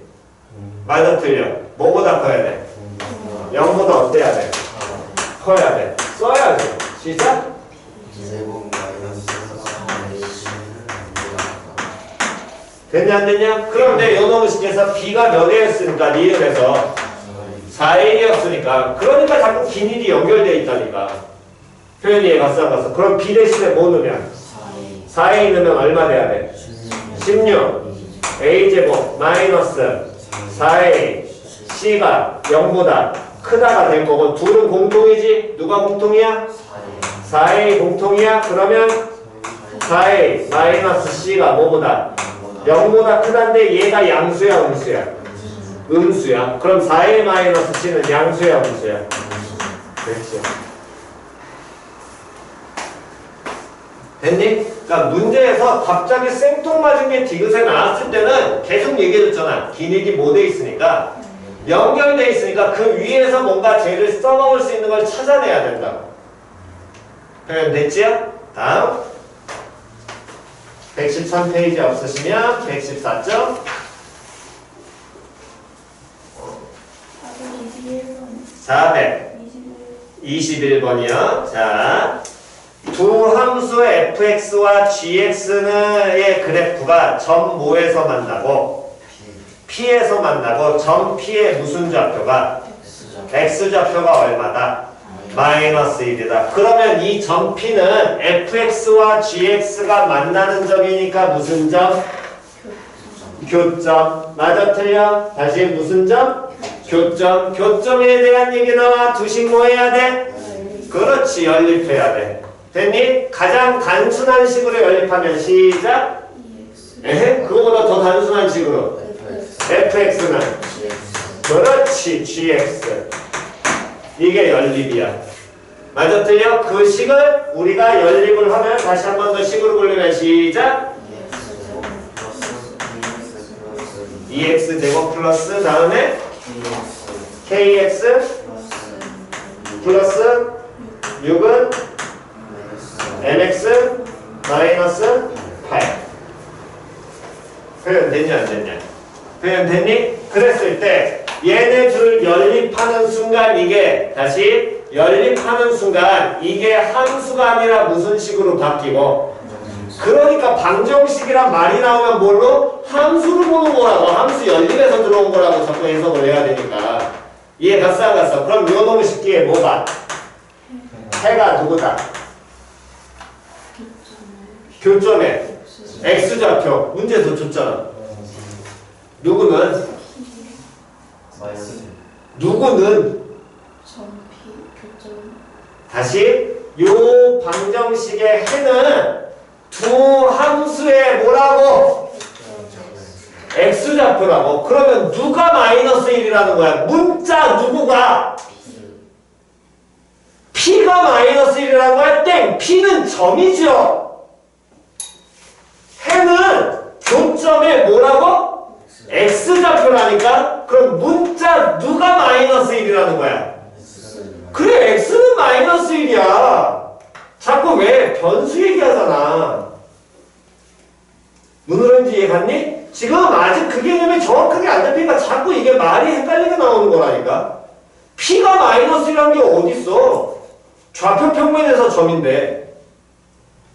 맞아 틀려? 뭐보다 커야 돼? 0보다 어때야 돼? 커야 돼. 써야지. 시작? 됐냐 안 됐냐? 그럼 내 요놈식에서 b가 몇 A였으니까 리을에서 4A였으니까 그러니까 자꾸 긴 일이 연결되어 있다니까. 표현이 이해 갔어 안 갔어? 그럼 b 대신에 뭐 넣으면? 4A 넣으면 얼마 돼야 돼? 16 A제곱 마이너스 4A C가 0보다 크다가 된 거고 둘은 공통이지? 누가 공통이야? 4A 공통이야? 그러면 4A 마이너스 C가 뭐보다? 0보다 크다인데 얘가 양수야 음수야? 음수야. 그럼 4A 마이너스 C는 양수야 음수야? 그렇지. 됐니? 그러니까 문제에서 갑자기 생뚱맞은 게 디귿에 나왔을 때는 계속 얘기해줬잖아. 기믹이 뭐 돼 있으니까 연결돼 있으니까 그 위에서 뭔가 쟤를 써먹을 수 있는 걸 찾아내야 된다고. 표현 됐지요? 다음 113페이지 없으시면 114점 421번이요. 자, 두 함수의 fx와 gx의 그래프가 점 뭐에서 만나고 p에서 만나고 점 p의 무슨 좌표가 x좌표가 얼마다? 마이너스 1이다. 그러면 이 점 p는 fx와 gx가 만나는 점이니까 무슨 점? 교점. 맞아 틀려? 다시 무슨 점? 교점. 교점에 대한 얘기 나와. 두식 뭐 해야 돼? 그렇지. 연립해야 돼. 됐니? 가장 단순한 식으로 연립하면 시작. 그거보다 더 단순한 식으로 fx는 그렇지. gx. 이게 연립이야. 맞아 틀려? 그 식을 우리가 연립을 하면 다시 한 번 더 식으로 굴리면 시작. 2x 제곱 플러스 다음에 kx 플러스 6은 mx 마이너스 8. 표현 됐냐 안 됐냐? 표현 됐니? 그랬을 때 얘네 둘 연립하는 순간 이게 다시 연립하는 순간 이게 함수가 아니라 무슨 식으로 바뀌고 그러니까 방정식이란 말이 나오면 뭘로? 함수를 보는 거라고. 함수 연립에서 들어온 거라고 자꾸 해석을 해야 되니까. 이해 갔어 안 갔어? 그럼 요 놈의 식기에 뭐가? 해가 누구다? 교점에 x좌표. 문제에서 줬잖아. 누구는? 누구는? 다시 요 방정식의 해는 두 함수의 뭐라고? x좌표라고. 그러면 누가 마이너스 1이라는 거야? 문자 누구가? p가 마이너스 1이라는 거야? 땡! p는 점이죠. 해는 교점에 뭐라고? x좌표라니까? 그럼 문자 누가 마이너스 1이라는 거야? 그래, x는 마이너스 1이야. 자꾸 왜 변수 얘기하잖아. 무슨 말인지 이해 갔니? 지금 아직 그 개념이 정확하게 안 잡히니까 자꾸 이게 말이 헷갈리게 나오는 거라니까. p가 마이너스 1이라는 게 어딨어? 좌표 평면에서 점인데.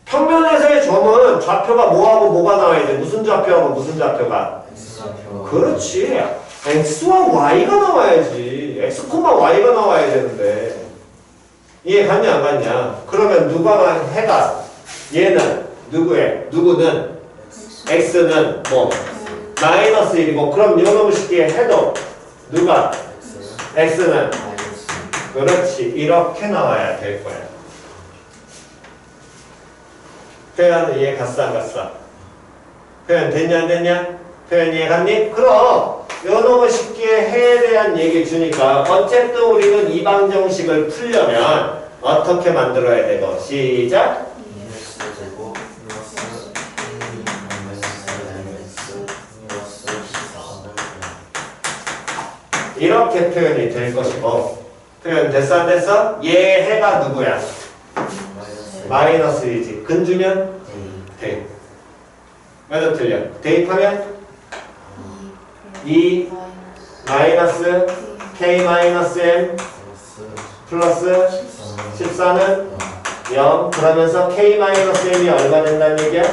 평면에서의 점은 좌표가 뭐하고 뭐가 나와야 돼? 무슨 좌표하고 무슨 좌표가? x좌표. 그렇지. x와 y가 나와야지. x, y가 나와야 되는데. 이해 갔냐 안 갔냐? 그러면 누가 해가 얘는 누구의? 누구는? x는 뭐? 마이너스 1이고 그럼 요놈을 쉽게 해도 누가? x는? 그렇지. 이렇게 나와야 될 거야. 표현 이해 갔어 안 갔어? 표현 됐냐 안 됐냐? 표현 이해 갔니? 그럼 요놈을 쉽게 해에 대한 얘기 주니까 어쨌든 우리는 이 방정식을 풀려면 어떻게 만들어야 되고 시작. 이렇게 표현이 될 것이고 표현 됐어 안 됐어? 얘 해가 누구야? 마이너스 1이지. 근주면? 대입. 맞아 틀려? 대입하면? 2 마이너스 k 마이너스 m 플러스 14는 0 그러면서 k 마이너스 m이 얼마 된다는 얘기야?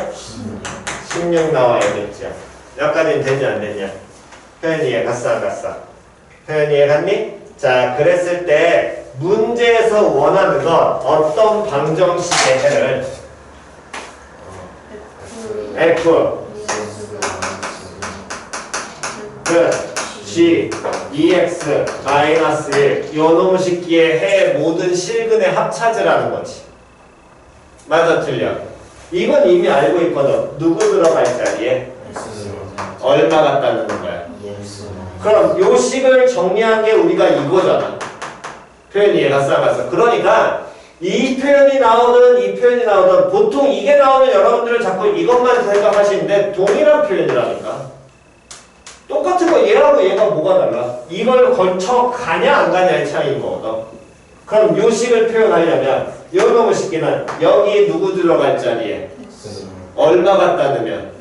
16 나와야겠죠. 여기까지는 되지 안 되냐? 표현 이해 갔어 안 갔어? 표현 이해 갔니? 자 그랬을 때 문제에서 원하는 건 어떤 방정식의 해를 f g 2x 마이너스 1 요놈 식기의 해 모든 실근의 합차지라는 거지. 맞아 틀려? 이건 이미 알고 있거든. 누구 들어갈 자리에? 얼마 갖다 넣는 거야? 그럼 요 식을 정리한 게 우리가 이거잖아. 표현 이해가 싸갔어. 그러니까 이 표현이 나오든 보통 이게 나오면 여러분들은 자꾸 이것만 생각하시는데 동일한 표현이라니까. 똑같은 거 얘하고 얘가 뭐가 달라? 이걸 걸쳐 가냐 안 가냐의 차이인 거거든. 그럼 요 식을 표현하려면 요 놈의 식기는 여기 누구 들어갈 자리에 얼마 갖다 넣으면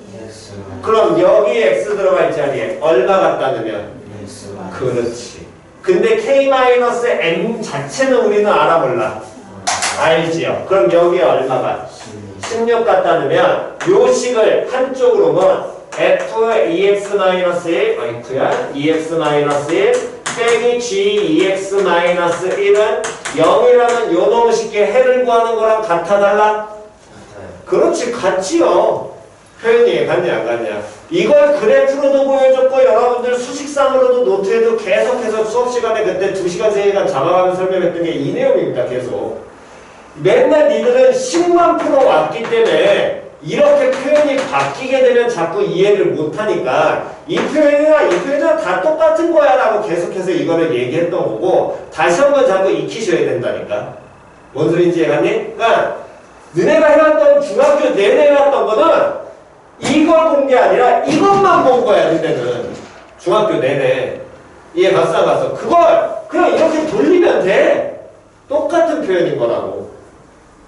그럼 여기 x 들어갈 자리에 얼마 갖다 넣으면 그렇지. 근데 k-m 자체는 우리는 알아 몰라? 알지요. 그럼 여기에 얼마가? 16 갖다 넣으면 요 식을 한쪽으로는 f 2x-1 F야 2x-1 빼기 g 2x-1은 0이라는 요 놈의 식기의 해를 구하는 거랑 같아 달라? 그렇지 같지요. 표현이 갔냐 안 갔냐? 이걸 그래프로도 보여줬고 여러분들 수식상으로도 노트에도 계속해서 수업 시간에 그때 2시간 3시간 잡아가면서 설명했던 게 이 내용입니다. 계속 맨날 니들은 10만 프로 왔기 때문에 이렇게 표현이 바뀌게 되면 자꾸 이해를 못하니까 이 표현이나 다 똑같은 거야 라고 계속해서 이거를 얘기했던 거고 다시 한번 자꾸 익히셔야 된다니까. 뭔 소리인지 이해갔니? 그러니까 너네가 해왔던 중학교 내내 해왔던 거는 이걸 본 게 아니라 이것만 본 거야. 너네는 중학교 내내. 이해 갔어 안 갔어? 그걸 그냥 이렇게 돌리면 돼. 똑같은 표현인 거라고.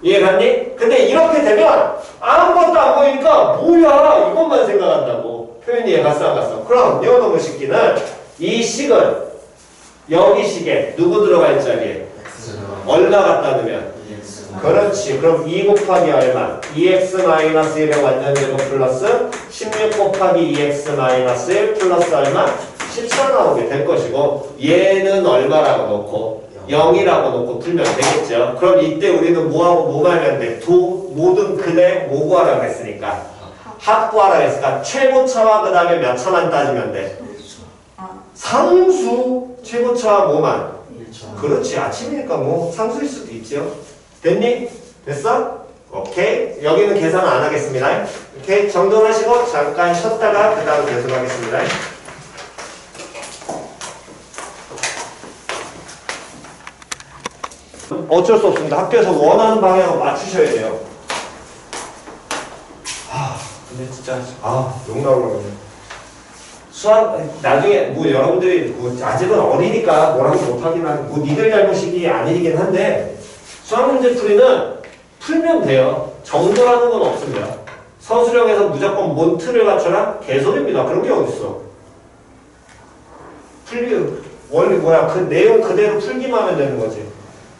이해 갔니? 근데 이렇게 되면 아무것도 안 보이니까 뭐야 이것만 생각한다고. 표현 이해 갔어 안 갔어? 그럼 요놈의 식기는 이 식은 여기 식에 누구 들어갈 자리에 얼마 갖다 넣으면 그렇지. 그럼 2 곱하기 얼마? 2x-1의 완전제곱 플러스 16 곱하기 2x-1 플러스 얼마? 14 나오게 될 것이고 얘는 얼마라고 놓고 0이라고 놓고 풀면 되겠죠. 그럼 이때 우리는 뭐하고 뭐 말하면 돼? 모든 근의 뭐 구하라고 했으니까 합구하라고 했으니까 최고차와 그 다음에 몇 차만 따지면 돼? 상수 최고차와 뭐만? 그렇지. 아침이니까 뭐 상수일 수도 있죠. 됐니? 됐어? 오케이. 여기는 계산 안 하겠습니다. 오케이. 정돈하시고 잠깐 쉬었다가 그 다음 계속하겠습니다. 어쩔 수 없습니다. 학교에서 원하는 방향을 맞추셔야 돼요. 근데 진짜 욕 나오려고 수학 나중에 뭐 여러분들이 뭐 아직은 어리니까 뭐라고 못하기만 뭐 니들 잘못이 아니긴 한데 수학 문제 풀이는 풀면 돼요. 정도라는 건 없습니다. 서술형에서 무조건 뭔 틀을 갖춰라? 개소리입니다. 그런 게 어딨어. 원래 그 내용 그대로 풀기만 하면 되는 거지.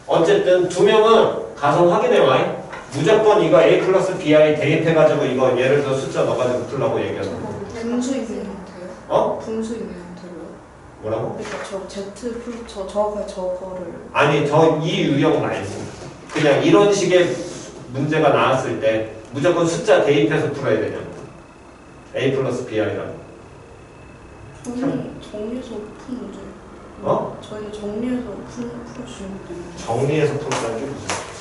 어쨌든 두 명은 가서 확인해와. 무조건 이거 A 플러스 BI 대입해가지고 이거 예를 들어 숫자 넣어가지고 풀라고 얘기하는 거. 분수 있는 형태요? 분수 있는 형태로요? 뭐라고? 그러니까 저 Z 플 저거를 아니 이 유형 말고 그냥 이런 식의 문제가 나왔을 때 무조건 숫자 대입해서 풀어야 되냐. A 플러스 BI라는. 저는 정리해서 푼 문제. 저희는 정리해서 풀어주시면 돼요. 정리해서 풀었다는 게 무슨?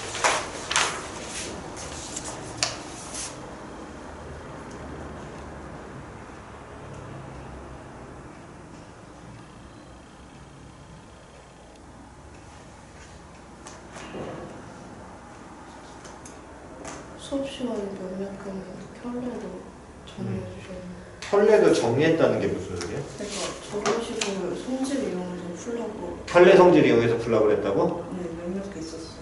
수업 시간에 몇몇 편 켤레로 정리해 주셨는데 선례도 정리했다는 게 무슨 소리야? 그러니까 저런 식으로 성질 이용해서 풀려고. 선례 성질 이용해서 풀라고 그랬다고? 네, 몇몇 개 있었어요.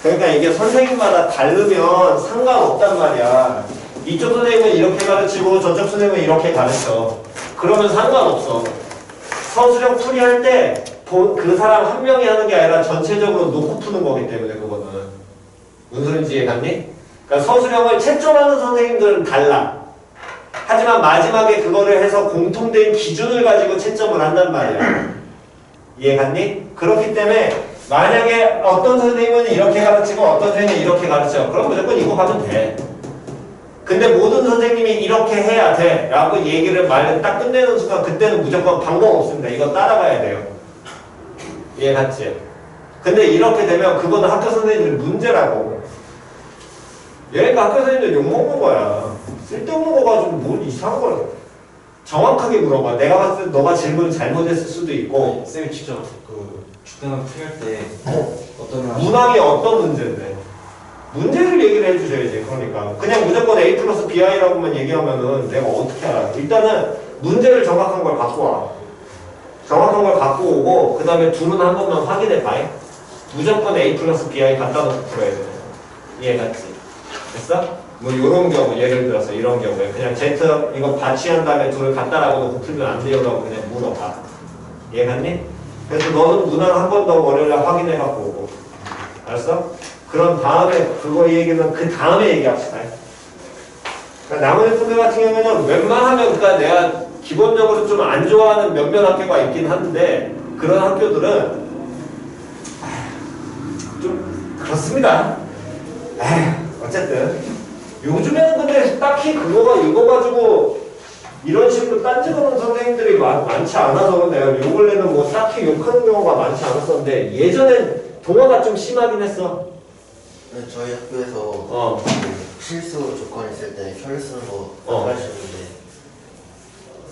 그러니까 이게 선생님마다 다르면 상관없단 말이야. 이쪽 선생님은 이렇게 가르치고 저쪽 선생님은 이렇게 가르쳐. 그러면 상관없어. 서술형 풀이할 때 그 사람 한 명이 하는 게 아니라 전체적으로 놓고 푸는 거기 때문에 그거는. 무슨 소리인지 이해갔니? 그러니까 서술형을 채점하는 선생님들은 달라. 하지만 마지막에 그거를 해서 공통된 기준을 가지고 채점을 한단 말이야. 이해갔니? 그렇기 때문에 만약에 어떤 선생님은 이렇게 가르치고 어떤 선생님은 이렇게 가르쳐. 그럼 무조건 이거 가면 돼. 근데 모든 선생님이 이렇게 해야 돼 라고 얘기를 말을 딱 끝내는 순간 그때는 무조건 방법 없습니다. 이거 따라가야 돼요. 이해갔지? 근데 이렇게 되면 그거는 학교 선생님들 문제라고. 얘가 학교 선생님들 욕먹는 거야. 쓸데없는 거 가지고 뭘 이상한 걸 정확하게 물어봐. 내가 봤을 때 너가 질문을 잘못했을 수도 있고. 쌤이 직접 그 주단학 풀이할 때 어떤 문항이 어떤 문제인데 문제를 얘기를 해주셔야지. 그러니까 그냥 무조건 A 플러스 BI라고만 얘기하면은 내가 어떻게 알아. 일단은 문제를 정확한 걸 갖고 와. 정확한 걸 갖고 오고 그 다음에 둘은 한 번만 확인해 봐요. 무조건 A 플러스 BI 갖다 놓고 풀어야 돼. 이해갔지? 됐어? 뭐 이런 경우 예를 들어서 이런 경우에 그냥 Z 이거 받치한 다음에 둘을 갖다라고 놓고 풀면 안 돼요라고 그냥 물어봐. 이해갔니? 그래서 너는 문항 한 번 더 월요일에 확인해 갖고 오고. 알았어? 그런 다음에 그거 얘기는 그 다음에 얘기합시다. 그러니까 나머지 분들 같은 경우에는 웬만하면 그러니까 내가 기본적으로 좀 안 좋아하는 몇몇 학교가 있긴 한데 그런 학교들은 좀 그렇습니다. 어쨌든 요즘에는 근데 딱히 그거가 이거 가지고 이런 식으로 딴지 거는 선생님들이 많지 않아서 내가 요 근래는 뭐 딱히 욕하는 경우가 많지 않았었는데 예전엔 동화가 좀 심하긴 했어. 네, 저희 학교에서 그 실수 조건 있을 때 혈 쓰는 거 가르치는데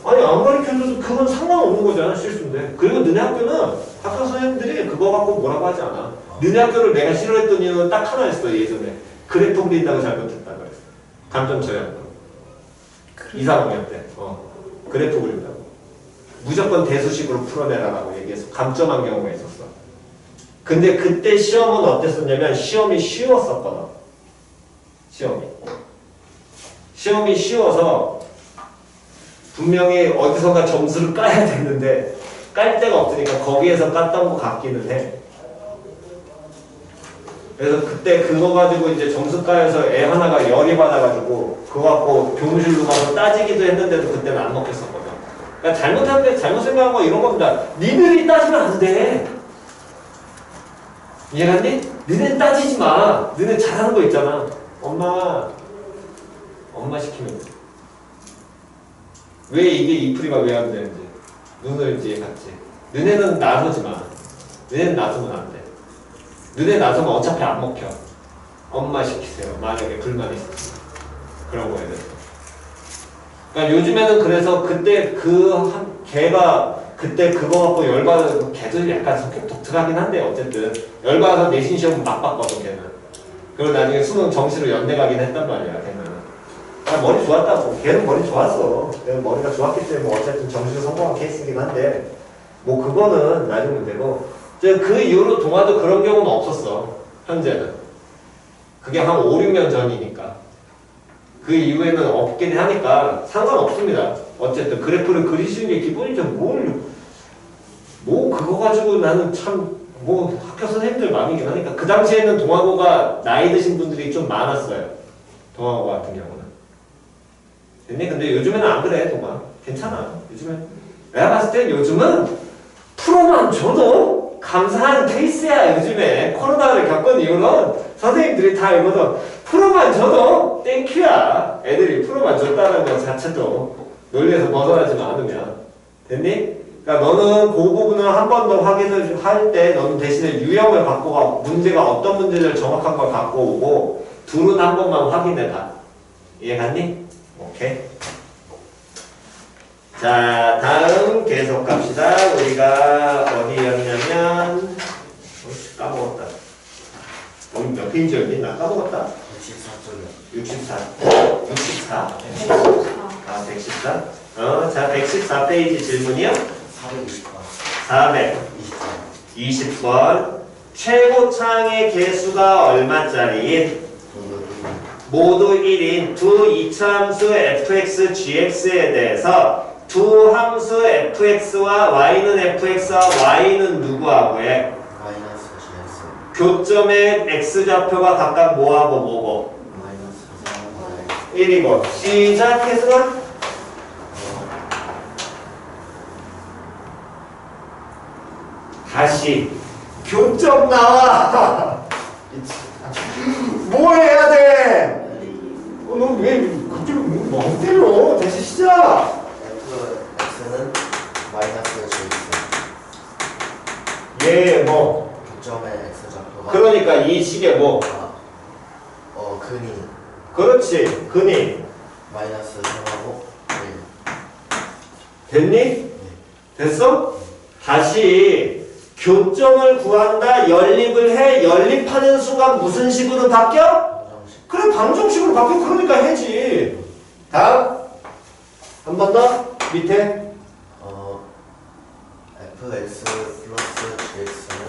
아니 안 가르쳐줘도 그건 상관없는 거잖아. 실수인데. 그리고 너네 학교는 학교 선생님들이 그거 갖고 뭐라고 하지 않아. 너네 학교를 내가 싫어했던 이유는 딱 하나였어. 예전에 그래프 그린다고 잘못했다고 그랬어. 감점처럼 2, 4학년 때 그래프 그린다고 무조건 대수식으로 풀어내라라고 얘기해서 감점한 경우가 있었어. 근데 그때 시험은 어땠었냐면 시험이 쉬웠었거든. 시험이 쉬워서 분명히 어디선가 점수를 까야 되는데 깔 데가 없으니까 거기에서 깠던 거 같기는 해. 그래서 그때 그거 가지고 이제 점수 까여서 애 하나가 열이 받아가지고 그거 갖고 교무실로 가서 따지기도 했는데도 그때는 안 먹혔었거든. 그러니까 잘못한 게 잘못 생각한 거 이런 겁니다. 니들이 따지면 안 돼. 이해갔니? 너네 따지지 마. 너네 잘하는 거 있잖아. 엄마 시키면 돼. 왜 이게 이 풀이가 왜 안 되는지 눈을 이제 같이. 너네는 나서지 마. 너네는 나서면 안 돼. 너네 나서면 어차피 안 먹혀. 엄마 시키세요. 만약에 불만이 있었어. 그런 거에 대해서. 그러니까 요즘에는 그래서 그때 걔가 그때 그거 갖고 열받아서 걔도 약간 성격 독특하긴 한데 어쨌든 열받아서 내신 시험 막 봤거든 걔는. 그리고 나중에 수능 정시로 연대 가긴 했단 말이야 걔는. 머리 좋았다고. 걔는 머리 좋았어. 걔는 머리가 좋았기 때문에 뭐 어쨌든 정시로 성공한 케이스긴 한데 뭐 그거는 나중 문제고 그 이후로 동아도 그런 경우는 없었어. 현재는. 그게 한 5, 6년 전이니까. 그 이후에는 없긴 하니까 상관없습니다. 어쨌든 그래프를 그리시는 게 기본이죠. 뭐 그거 가지고 나는 참 뭐 학교 선생님들 마음이긴 하니까. 그 당시에는 동아고가 나이 드신 분들이 좀 많았어요. 동아고 같은 경우는. 근데 요즘에는 안 그래. 동아 괜찮아. 요즘엔 내가 봤을 때 요즘은 프로만 줘도 감사한 케이스야. 요즘에 코로나를 겪은 이후로는 선생님들이 다 이거는 프로만 줘도 땡큐야. 애들이 프로만 줬다는 것 자체도 논리에서 벗어나지 않으면. 됐니? 그러니까 너는 그 부분을 한 번 더 확인을 할 때 너는 대신에 유형을 갖고 가. 문제가 어떤 문제를 정확한 걸 갖고 오고 둘은 한 번만 확인해봐. 이해갔니? 오케이. 자, 다음 계속 갑시다. 우리가 어디였냐면 까먹었다. 우리 몇 페이지였니? 나 까먹었다. 64쪽이요. 64. 64? 114. 아, 114? 자, 114페이지 질문이요? 420번 420번. 최고창의 개수가 얼마짜리? 모두 1인 두 이차함수 fx, gx에 대해서 두 함수 fx와 y는 fx와 y는 누구하고 해? 마이너스 GX 교점의 x좌표가 각각 뭐하고 뭐고? 마이너스 3y 1이고. 시작해서 다시 교점 나와. 뭐 해야 돼? 너 왜 갑자기 멍 때려? 다시 시작. fx는 마이너스 GX 얘 뭐? 교점의 x좌표가 그러니까 이 식의 뭐? 근이 그렇지. 근이 마이너스 3하고 1 됐니? 됐어? 다시 교점을 구한다. 연립을 해. 연립하는 순간 무슨 식으로 바뀌어? 방정식 그래, 방정식으로 바뀌어. 그러니까 해지. 다음. 한 번 더. 밑에. fx 플러스 gx는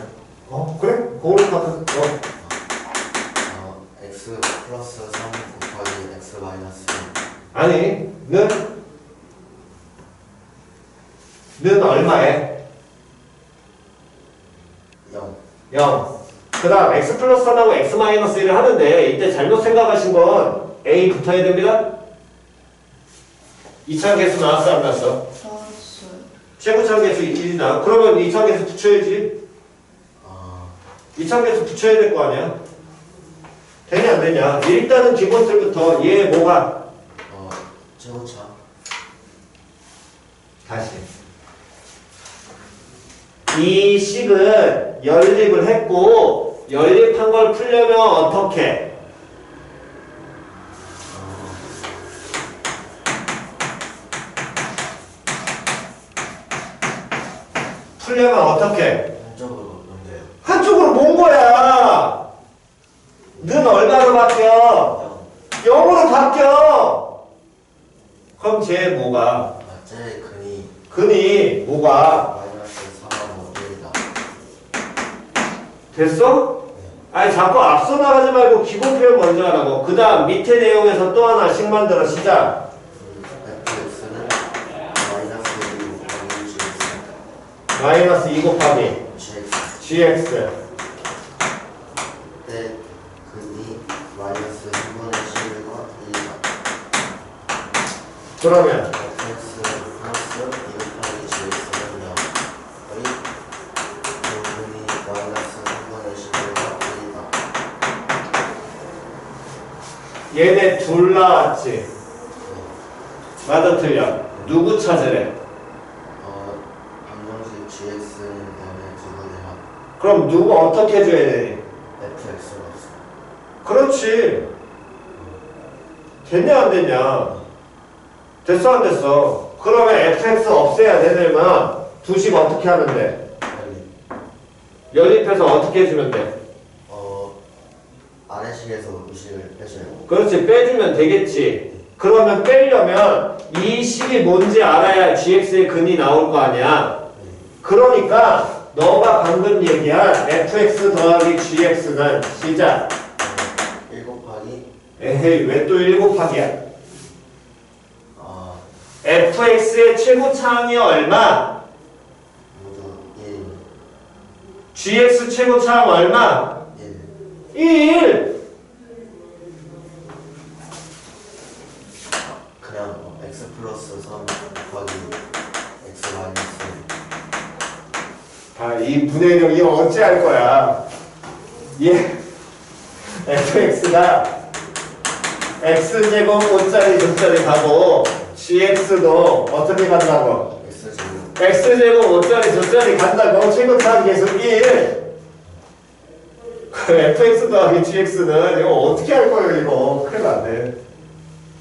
그래? 그거를 바꿔. x 플러스 3 곱하기 x 마이너스 1 아니, 는 얼마에? 0 0. 그 다음 x 플러스 3하고 x 마이너스 1을 하는데 이때 잘못 생각하신 건 a 붙어야 됩니다. 이차함계수 나왔어 안 나왔어? 나왔어요. 최고차함계수 1이 나와. 그러면 이차함계수 붙여야지. 이차함계수 붙여야 될 거 아니야? 되냐 안 되냐? 일단은 기본틀부터 얘 뭐가? 최고차 다시. 이 식은 연립을 했고 연립한 걸 풀려면 어떻게? 풀려면 어떻게? 한쪽으로 놓는데요 한쪽으로 모은 거야. 는 얼마로 바뀌어? 0으로 바뀌어. 그럼 쟤 뭐가? 제 근이 근이 뭐가? 마이너스 3하고 1이다 됐어? 아니 자꾸 앞서 나가지 말고 기본 표현 먼저 하라고. 그 다음 밑에 내용에서 또 하나씩 만들어. 시작. fx는 마이너스 2 곱하기 gx 마이너스 2 곱하기 gx gx. 때 근이 마이너스 3분의 11과 1이다 그러면 fx 플러스 2 곱하기 gx는 0 근이 마이너스 3분의 11과 1이다 얘네 둘 나왔지. 맞아 틀려? 누구 찾으래? 방정식 gx는 다음에 두분의 그럼 누구 어떻게 해줘야 되니? fx가 없어 그렇지. 됐냐 안 됐냐? 됐어 안 됐어? 그러면 fx 없애야 되려면 두식 어떻게 하면 돼? 연립해서 어떻게 해주면 돼? 아래식에서 의식을 빼줘요 그렇지, 빼주면 되겠지. 그러면 빼려면 이 식이 뭔지 알아야 gx의 근이 나올 거 아니야. 그러니까 너가 방금 얘기한 fx 더하기 gx는 시작. 1 곱하기 에헤이, 왜 또 1 곱하기야? 아 fx의 최고차항이 얼마? 모두 1 gx 최고차항 얼마? 1 1. 그냥 x 플러스 3 곱하기 x 마이너스 아, 이 분해력이 어찌할 거야? 얘 fx가 x제곱 5짜리 6짜리 가고 gx도 어떻게 간다고? x제곱 x제곱 5짜리 2짜리 간다고. 최고차항 계수 1. 그 fx 더하기 gx는 이거 어떻게 할 거예요 이거? 큰일 났네.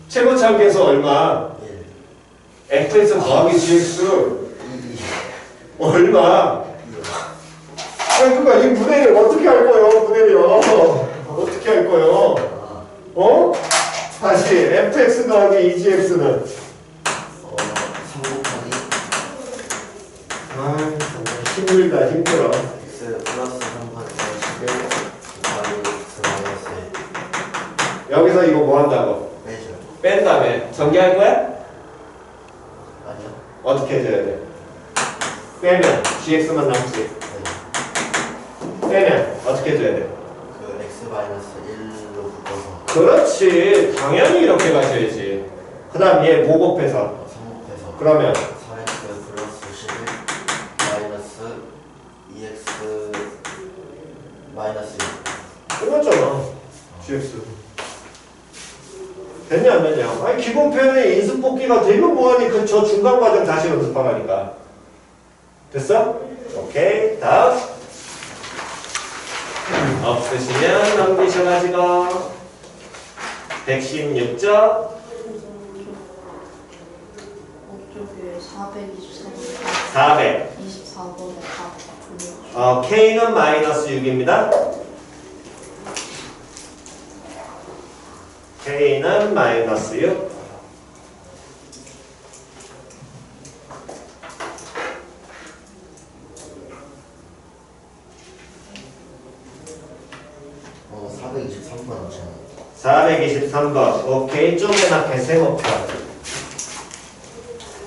최고차항 계수 얼마? 1 fx 더하기 gx 2 얼마? 아니 그니까 이 분해를 어떻게 할 거예요? 분해요 어떻게 할 거예요? 다시 fx 더하기 2gx는 아 정말 힘들다 힘들어. x 플러스 3분의 11 곱하기 x 마이너스 1 여기서 이거 뭐 한다고? 빼죠. 뺀 다음에 전개할 거야? 아니요. 어떻게 해줘야 돼? 빼면 gx만 남지. 네. 빼면 어떻게 해줘야 돼? 그 x 마이너스 1로 묶어서 그렇지. 당연히 이렇게 가셔야지. 그 다음 얘 뭐 곱해서? 성곱해서 그러면 3x 플러스 11 마이너스 2x 마이너스 1 끝났잖아. gx. 됐냐 안 됐냐? 아니 기본 표현의 인수 뽑기가 되면 뭐하니 그 저 중간 과정 다시 연습하라니까. 됐어? 오케이. 다음. 없으시면 넘기셔가지고 116점. 어쩌게 423번 400. 24번에 다 K는 마이너스 6입니다. K는 마이너스 6. 어 423번 423번. 오케이. 쪼개나게 세목표.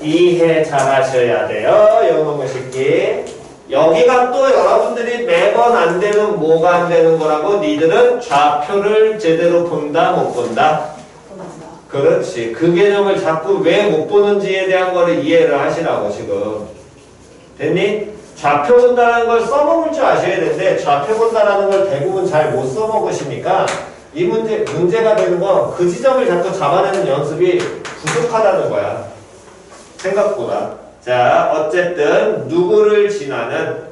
이해 잘하셔야 돼요. 요놈의 새끼. 여기가 또 여러분들이 매번 안 되는 뭐가 안 되는 거라고 니들은 좌표를 제대로 본다 못 본다? 본다. 그렇지. 그 개념을 자꾸 왜 못 보는지에 대한 거를 이해를 하시라고 지금. 됐니? 좌표 본다는 걸 써먹을 줄 아셔야 되는데 좌표 본다라는 걸 대부분 잘 못 써먹으시니까 이 문제가 되는 건 그 지점을 자꾸 잡아내는 연습이 부족하다는 거야. 생각보다. 자, 어쨌든 누구를 지나는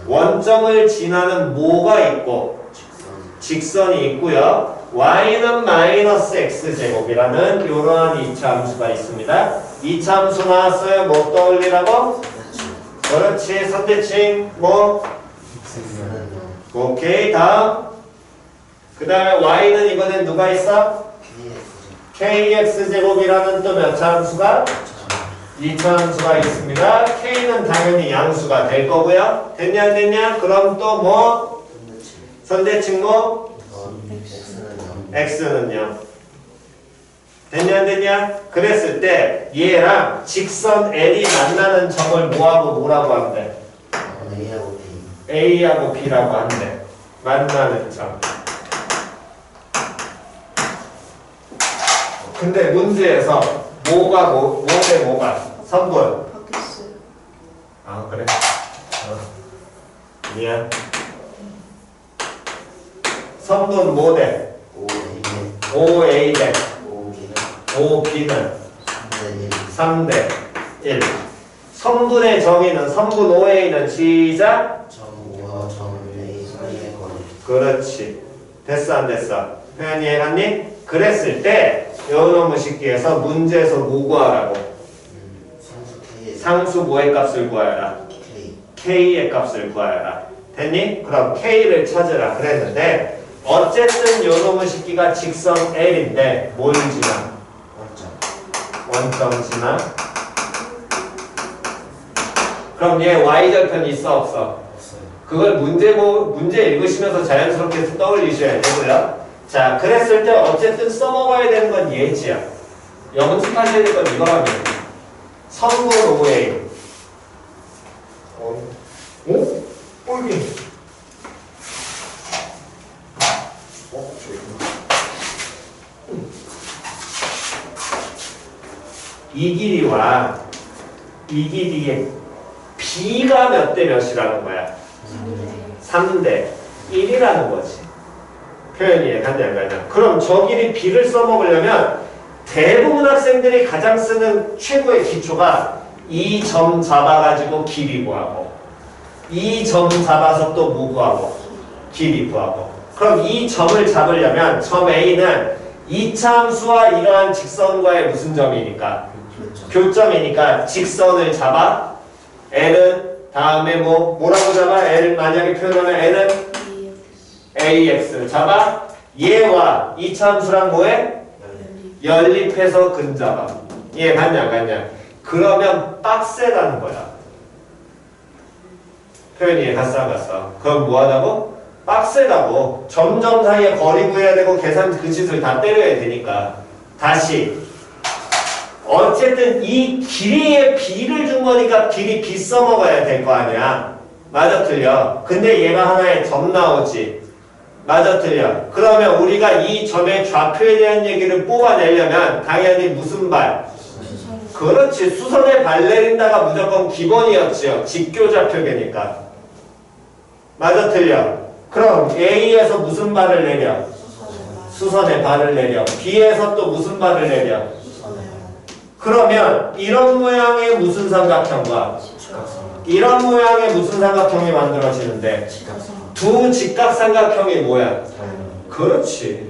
원점을 지나는 뭐가 있고 직선이 있고요. y는 마이너스 x제곱이라는 이러한 이차함수가 있습니다. 이차함수 나왔어요. 뭐 떠올리라고? 그렇지. 선대칭 뭐? 오케이. 다음. 그 다음에 y는 이번엔 누가 있어? kx제곱이라는 또 몇 차함수가? 2차함수가 있습니다. k는 당연히 양수가 될 거고요. 됐냐 안 됐냐? 그럼 또 뭐? 선대칭 뭐? x는요. 됐냐 안 됐냐? 그랬을 때 얘랑 직선 L이 만나는 점을 뭐하고 뭐라고 하면 돼? A하고 B라고 한대. 만나는 점. 근데 문제에서 뭐가 뭐 대 뭐가? 선분. 바뀌었어요. 아 그래? 미안. 선분 뭐 대? 5A 대 5B는 3대 1. 선분의 정의는 선분 5A는 시작. 그렇지. 됐어 안 됐어? 표현 이해갔니? 그랬을 때 요놈의 식기에서 문제에서 뭐 구하라고? 상수 뭐의 값을 구하여라? K의 값을 구하여라. 됐니? 그럼 K를 찾으라 그랬는데 어쨌든 요놈의 식기가 직선 L인데 뭘 지나? 원점 지나? 그럼 얘 Y절편 있어 없어? 그걸 문제 읽으시면서 자연스럽게 떠올리셔야 되고요. 자, 그랬을 때 어쨌든 써먹어야 되는 건 예지야. 연습하셔야 될 건 이거라면 선분 5A. 오? 꼴기. 이 길이와 이 길이의 B가 몇 대 몇이라는 거야? 3대 1이라는 거지. 표현이 간지 안 가냐? 그럼 저 길이 B를 써먹으려면 대부분 학생들이 가장 쓰는 최고의 기초가 이 점 잡아가지고 길이 구하고 이 점 잡아서 또 뭐 구하고 길이 구하고. 그럼 이 점을 잡으려면 점 A는 2차 함수와 이러한 직선과의 무슨 점이니까? 교점이니까 직선을 잡아. N은 다음에 뭐라고 잡아? L 만약에 표현하면 N은 AX를 잡아. 얘와 2차 함수랑 뭐해? 연립해서 근잡아. 이해 갔냐 안 갔냐? 그러면 빡세다는 거야. 표현이 갔어 안 갔어? 그럼 뭐하다고? 빡세다고. 점점 사이에 거리 구해야 되고 계산 그 짓을 다 때려야 되니까. 다시 어쨌든 이 길이에 b를 준 거니까 길이 b 써먹어야 될 거 아니야. 맞아 틀려? 근데 얘가 하나의 점 나오지. 맞아 틀려? 그러면 우리가 이 점의 좌표에 대한 얘기를 뽑아내려면 당연히 무슨 발? 그렇지. 수선의 발 내린다가 무조건 기본이었지요. 직교좌표계니까. 맞아 틀려? 그럼 A에서 무슨 발을 내려? 수선의 발을 내려. B에서 또 무슨 발을 내려? 그러면 이런 모양의 무슨 삼각형과 이런 모양의 무슨 삼각형이 만들어지는데 두 직각삼각형이 뭐야? 그렇지.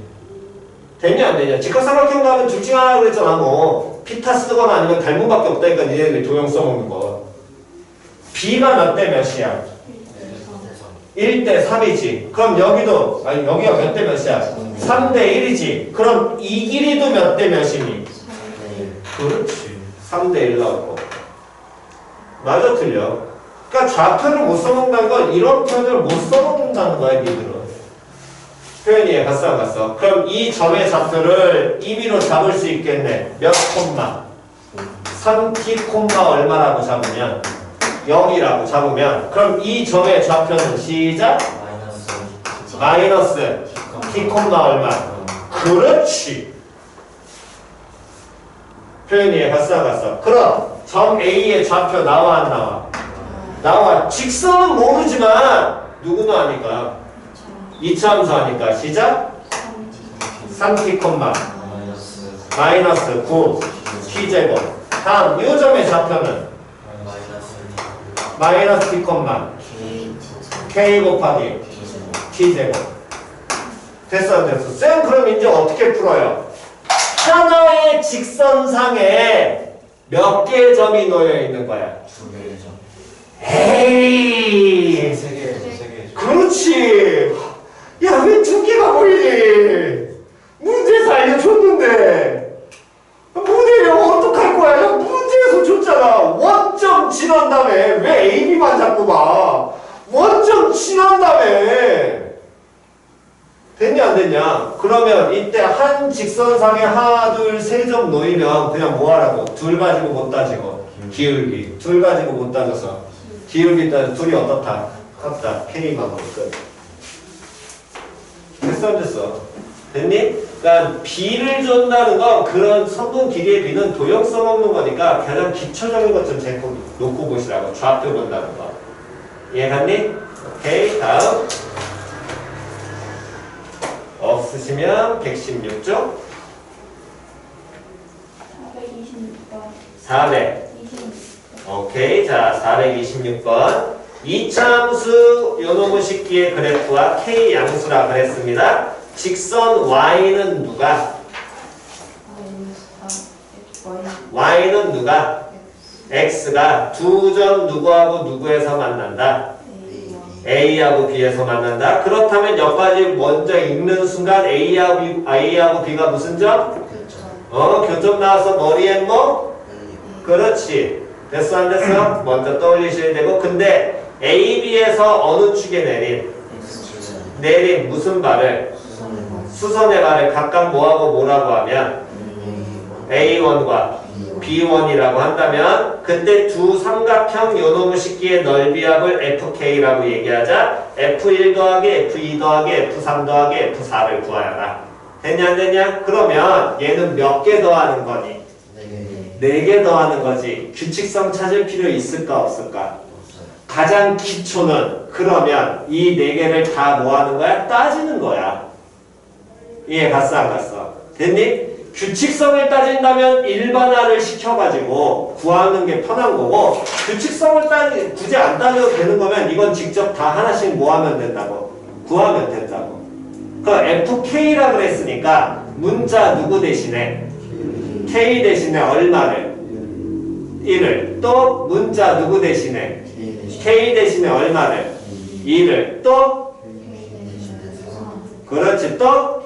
되냐 안 되냐? 직각삼각형 가면 둘 중 하나 그랬잖아. 뭐 피타 쓰거나 아니면 닮은밖에 없다니까 니네들이 도형 써먹는 거. B가 몇 대 몇이야? 1대 3이지. 그럼 여기도 아니 여기가 몇 대 몇이야? 3대 1이지. 그럼 이 길이도 몇 대 몇이니? 그렇지. 3대 1 나올 거. 맞아 틀려? 그러니까 좌표를 못 써먹는다는 건 이런 표현을 못 써먹는다는 거야 니들은. 표현이 이해 갔어 안 갔어? 그럼 이 점의 좌표를 임의로 잡을 수 있겠네. 몇 콤마? 3t 콤마 얼마라고 잡으면 0이라고 잡으면 그럼 이 점의 좌표는 시작 마이너스 t 콤마 얼마? 그렇지. 표현이 이해 갔어 안 갔어? 그럼 점 A의 좌표 나와 안 나와? 나와. 직선은 모르지만 누구는 아니까 이차함수 하니까 시작 3t 콤마 마이너스 9 t제곱. 다음 이 점의 좌표는 마이너스 t 콤마 k 곱하기 t제곱. 됐어 됐어. 쌤 그럼 이제 어떻게 풀어요? 하나의 직선상에 몇 개의 점이 놓여 있는 거야? 2개의 점. 에이 3개. 그렇지. 야 왜 2개가 보이니? 문제에서 알려줬는데 문제 영어 어떡할 거야? 야 문제에서 줬잖아. 원점 지난 다음에 왜 AB만 자꾸 봐? 원점 지난 다음에 됐냐 안 됐냐? 그러면 이때 한 직선상에 하나 둘 세 점 놓이면 그냥 뭐 하라고? 둘 가지고 못 따지고 기울기. 둘 가지고 못 따져서 기울기 따져. 둘이 어떻다? 같다. K만 먹을 끝. 됐어 안 됐어? 됐니? 그러니까 B를 준다는 건 그런 성분 기계의 B는 도형 써먹는 거니까 가장 기초적인 것 좀 제거 놓고 보시라고. 좌표 본다는 거. 이해갔니? 오케이. 다음 없으시면 116쪽 426번 400 오케이. 자 426번 이차함수 요놈의 식기의 그래프와 K 양수라 그랬습니다. 직선 Y는 누가? Y는 누가? X가 두 점 누구하고 누구에서 만난다? A하고 B에서 만난다. 그렇다면 여기까지 먼저 읽는 순간 A하고 B가 무슨 점? 교점 나와서 머리에 뭐? 그렇지. 됐어 안 됐어? 먼저 떠올리셔야 되고. 근데 A, B에서 어느 축에 내린 무슨 발을? 수선의 발을 각각 뭐하고 뭐라고 하면 A1과 B1이라고 한다면 그때 두 삼각형 요놈의 식기의 넓이합을 FK라고 얘기하자. F1 더하기 F2 더하기 F3 더하기 F4를 구하여라. 됐냐 안 됐냐? 그러면 얘는 몇 개 더하는 거니? 4개 더하는 거지. 규칙성 찾을 필요 있을까 없을까? 가장 기초는 그러면 이 4개를 다 뭐 하는 거야? 따지는 거야. 이해 갔어 안 갔어? 됐니? 규칙성을 따진다면 일반화를 시켜가지고 구하는 게 편한 거고, 규칙성을 굳이 안 따져도 되는 거면 이건 직접 다 하나씩 뭐 하면 된다고? 구하면 된다고. 그 FK라 그랬으니까 문자 누구 대신에? K 대신에 얼마를? 1을. 또 문자 누구 대신에? K 대신에 얼마를? 2를. 또? 그렇지. 또?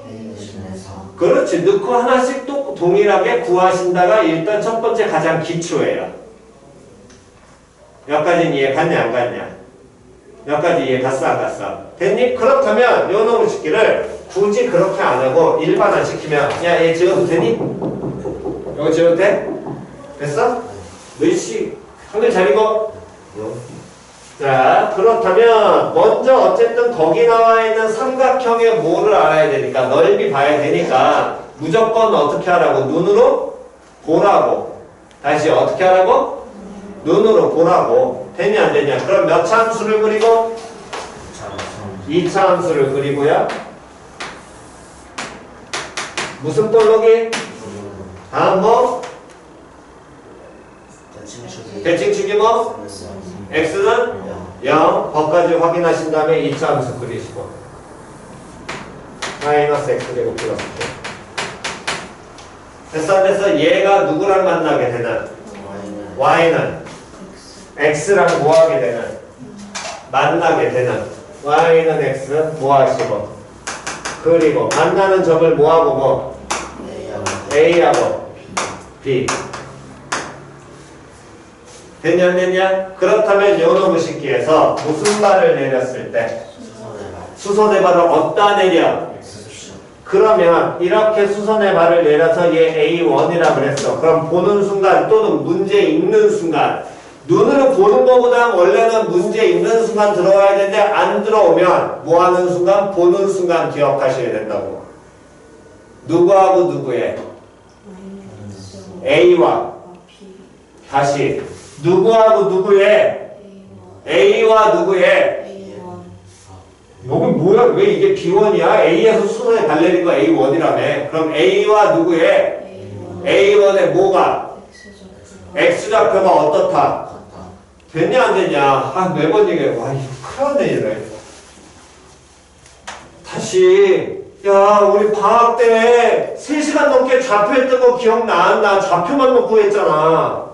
그렇지. 넣고 하나씩 또 동일하게 구하신다가 일단 첫 번째 가장 기초예요. 여기까지는 이해 갔냐 안 갔냐? 여기까지 이해 갔어 안 갔어? 됐니? 그렇다면 요 놈의 식기를 굳이 그렇게 안 하고 일반화 시키면 야 얘 지워도 되니? 이거 지워도 돼? 됐어? 너희씨 한글 잘 읽어? 자 그렇다면 먼저 어쨌든 거기 나와 있는 삼각형의 뭐를 알아야 되니까 넓이 봐야 되니까 무조건 어떻게 하라고? 눈으로 보라고. 다시 어떻게 하라고? 눈으로 보라고. 되냐 안 되냐? 그럼 몇 차 함수를 그리고? 2차 함수를 그리고요. 무슨 볼록이? 다음 뭐? 대칭축이 뭐? x는 0. 거기까지 확인하신 다음에 2차 함수 그리시고 마이너스 x제곱 플러스 됐어 안 됐어? 얘가 누구랑 만나게 되는? y는 x랑 뭐하게 되는? 만나게 되는 y는 x 뭐하시고 그리고 만나는 점을 뭐하고 뭐? a하고 b 됐냐 안 됐냐? 그렇다면 요놈의 식기에서 무슨 말을 내렸을 때? 수선의 발을 어디다 내려? 그러면 이렇게 수선의 발을 내려서 얘 A1이라 그랬어. 그럼 보는 순간 또는 문제 읽는 순간 눈으로 보는 것보다 원래는 문제 읽는 순간 들어와야 되는데 안 들어오면 뭐 하는 순간? 보는 순간 기억하셔야 된다고. 누구하고 누구의? A와 다시 누구하고 누구의? A와 누구의? 여기 뭐야? 왜 이게 B1이야? A에서 수선에 달래는 거 A1이라며. 그럼 A와 누구의? A1의 뭐가? X좌표가 어떻다? 됐냐 안 됐냐? 아 매번 얘기해. 와 이거 큰일 났네 이래. 다시 야 우리 방학 때 3시간 넘게 좌표 했던 거 기억나 안 나? 좌표만 놓고 했잖아.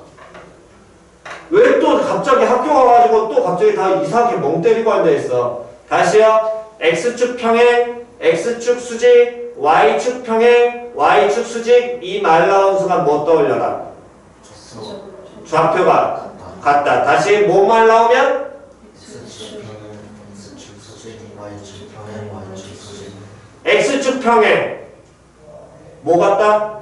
왜 또 갑자기 학교 가가지고 또 갑자기 다 이상하게 멍 때리고 앉아있어. 다시요. X축 평행, X축 수직, Y축 평행, Y축 수직 이 말 나온 순간 뭐 떠올려라? 좌표가 같다. 다시 뭐 말 나오면? X축 평행 뭐 같다?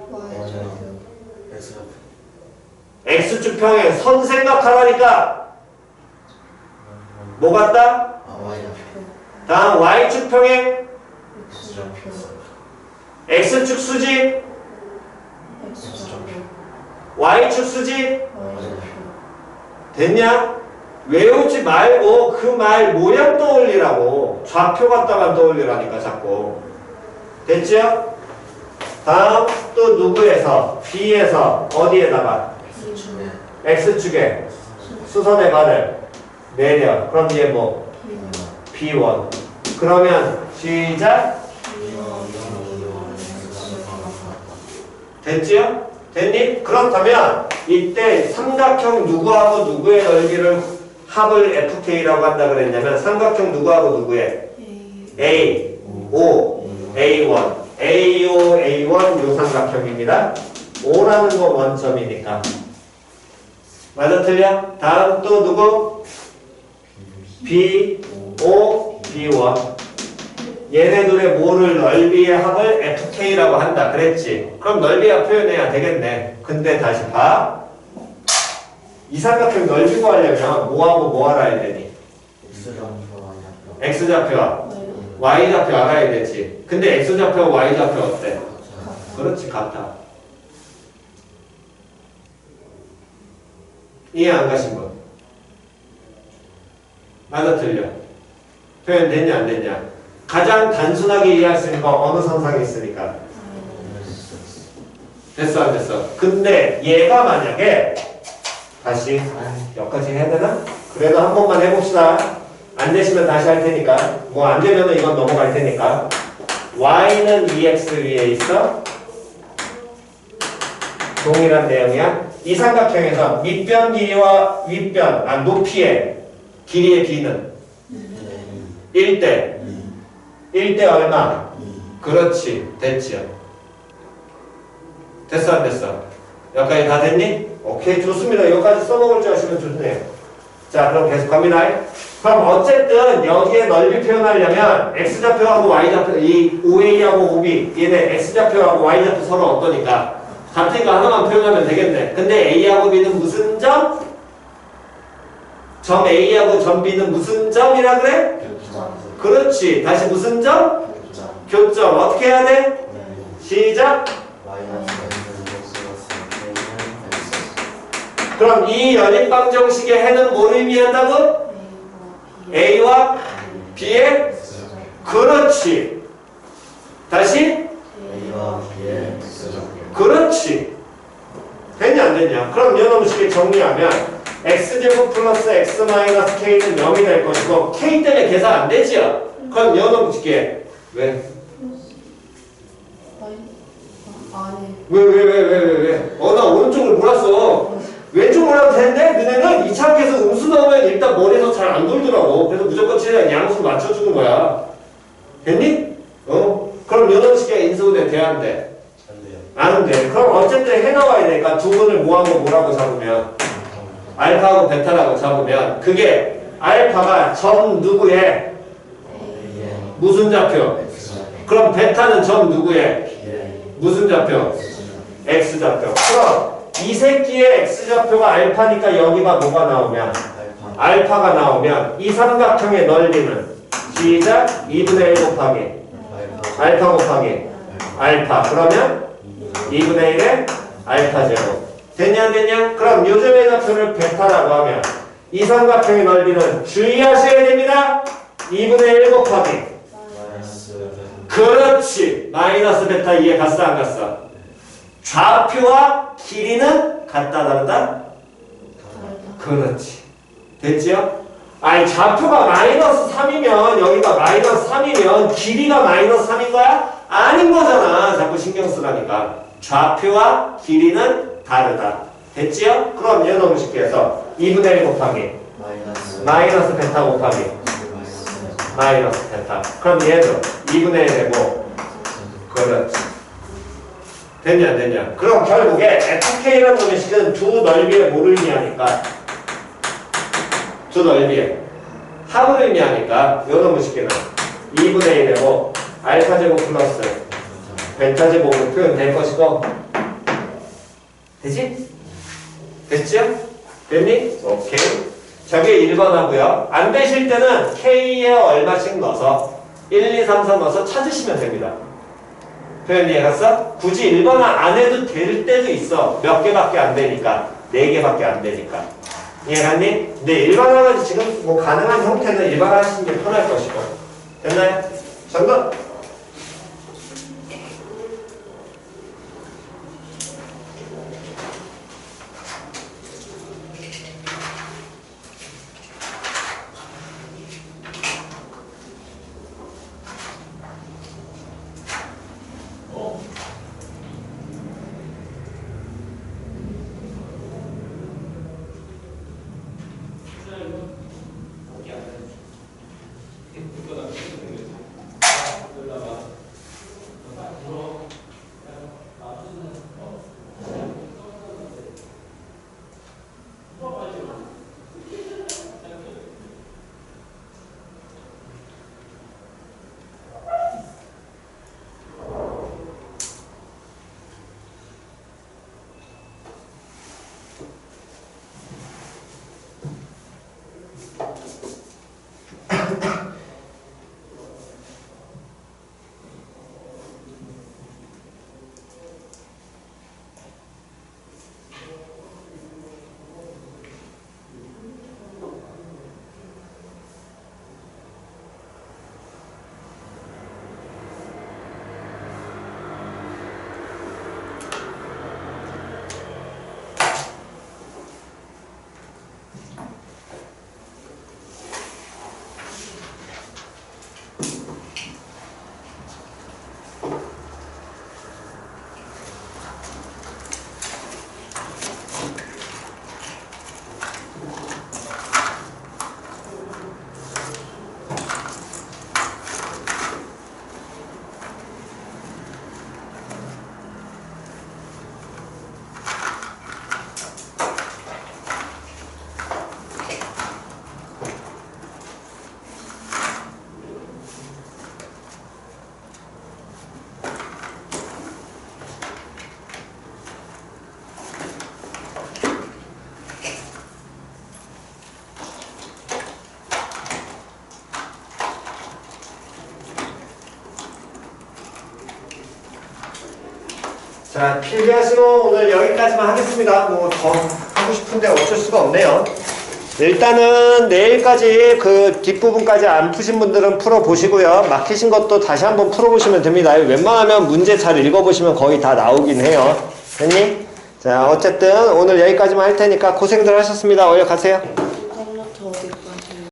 X축 평행 선 생각하라니까 뭐 같다? 다음 Y축 평행 X축 수직 Y축 수직 됐냐? 외우지 말고 그 말 모양 떠올리라고. 좌표 갖다만 떠올리라니까 자꾸. 됐죠? 다음 또 누구에서? B에서 어디에다가? X축에 수선의 발을 내려. 그럼 얘 뭐? B1. 그러면 시작. 됐지요? 됐니? 그렇다면 이때 삼각형 누구하고 누구의 넓이를 합을 FK라고 한다 그랬냐면 삼각형 누구하고 누구의? A, O, A1. AO, A1 요 삼각형입니다. O라는 거 원점이니까. 맞아 틀려? 다음 또 누구? B, O, B1. 얘네들의 모를 넓이의 합을 FK라고 한다 그랬지. 그럼 넓이와 표현해야 되겠네. 근데 다시 봐. 이 삼각형 넓이 구하려면 뭐하고 뭐 알아야 되니? X좌표와 Y좌표 알아야 되지. 근데 X좌표와 Y좌표 어때? 그렇지 같아. 이해 안 가신 분? 맞아 틀려? 표현 됐냐 안 됐냐? 가장 단순하게 이해할 수 있는 거 어느 선상에 있으니까? 됐어 안 됐어? 근데 얘가 만약에 다시 여기까지 해야 되나? 그래도 한 번만 해봅시다. 안 되시면 다시 할 테니까. 뭐 안 되면 이건 넘어갈 테니까. Y는 2x 위에 있어. 동일한 내용이야. 이 삼각형에서 밑변 길이와 윗변, 높이의 길이의 B는 1대. 1대 얼마? 그렇지. 됐지요. 됐어 안 됐어? 여기까지 다 됐니? 오케이 좋습니다. 여기까지 써먹을 줄 아시면 좋네요. 자 그럼 계속 갑니다. 그럼 어쨌든 여기에 넓이 표현하려면 x좌표하고 y좌표, 이 OA하고 OB 얘네 x좌표하고 y좌표 서로 어떠니까 같은 거 하나만 표현하면 되겠네. 근데 A하고 B는 무슨 점? 점 A하고 점 B는 무슨 점이라 그래? 그렇지. 다시 무슨 점? 교점. 어떻게 해야 돼? 시작. 그럼 이 연립방정식의 해는 뭘 의미한다고? A와 B의? 그렇지. 다시? 그렇지. 됐냐 안 됐냐? 그럼 연놈식에 정리하면 x제곱 플러스 x 마이너스 k는 0이 될 것이고 k 때문에 계산 안 되지요? 그럼 연놈식에 왜? 왜? 나 오른쪽을 몰랐어. 왼쪽 몰라도 되는데 너네는 2차계에서 음수 나오면 일단 머리에서 잘 안 돌더라고. 그래서 무조건 최대한 양수 맞춰주는 거야. 됐니? 그럼 연놈식에 인수분해 돼야 안 돼? 안 돼. 그럼 어쨌든 해나와야 되니까 두 분을 모아서 뭐라고 잡으면 알파하고 베타라고 잡으면 그게 알파가 점 누구의 무슨 좌표? 그럼 베타는 점 누구의 무슨 좌표? x좌표. 그럼 이 새끼의 x좌표가 알파니까 여기가 뭐가 나오면 알파가 나오면 이 삼각형의 넓이는 시작 2분의 1 곱하기 알파 곱하기 알파. 그러면 2분의 1의 알파 제곱. 됐냐 안 됐냐? 그럼 요즘의 좌표를 베타라고 하면 이 삼각형의 넓이는 주의하셔야 됩니다. 2분의 1 곱하기 그렇지. 마이너스 베타 이해 갔어 안 갔어? 좌표와 길이는 같다 다르다? 그렇지. 됐지요? 아니 좌표가 마이너스 3이면 여기가 마이너스 3이면 길이가 마이너스 3인 거야? 아닌 거잖아. 자꾸 신경 쓰라니까. 좌표와 길이는 다르다. 됐지요? 그럼 얘 너무 쉽게 해서 2분의 1 곱하기 마이너스 베타 곱하기 마이너스 베타. 그럼 얘도 2분의 1 되고 그렇지. 됐냐 안 됐냐? 그럼 결국에 FK라는 놈의식은 두 넓이에 뭐를 의미하니까 두 넓이에 합을 의미하니까 요 놈의식은 2분의 1 되고 알파 제곱 플러스 베타 제곱으로 표현될 것이고 되지? 됐죠? 됐니? 오케이. 저게 1번 하고요. 안 되실 때는 K에 얼마씩 넣어서 1, 2, 3, 4 넣어서 찾으시면 됩니다. 표현 이해갔어? 굳이 1번 안 해도 될 때도 있어. 몇 개밖에 안 되니까. 4개밖에 안 되니까. 이해갔니? 근데 일반화가 지금 뭐 가능한 형태는 일반화 하시는 게 편할 것이고. 됐나요? 정답! 자, 필기하시고 오늘 여기까지만 하겠습니다. 뭐 더 하고 싶은데 어쩔 수가 없네요. 일단은 내일까지 그 뒷부분까지 안 푸신 분들은 풀어보시고요. 막히신 것도 다시 한번 풀어보시면 됩니다. 웬만하면 문제 잘 읽어보시면 거의 다 나오긴 해요. 됐니? 자, 어쨌든 오늘 여기까지만 할 테니까 고생들 하셨습니다. 얼른 가세요. 컴퓨터 어디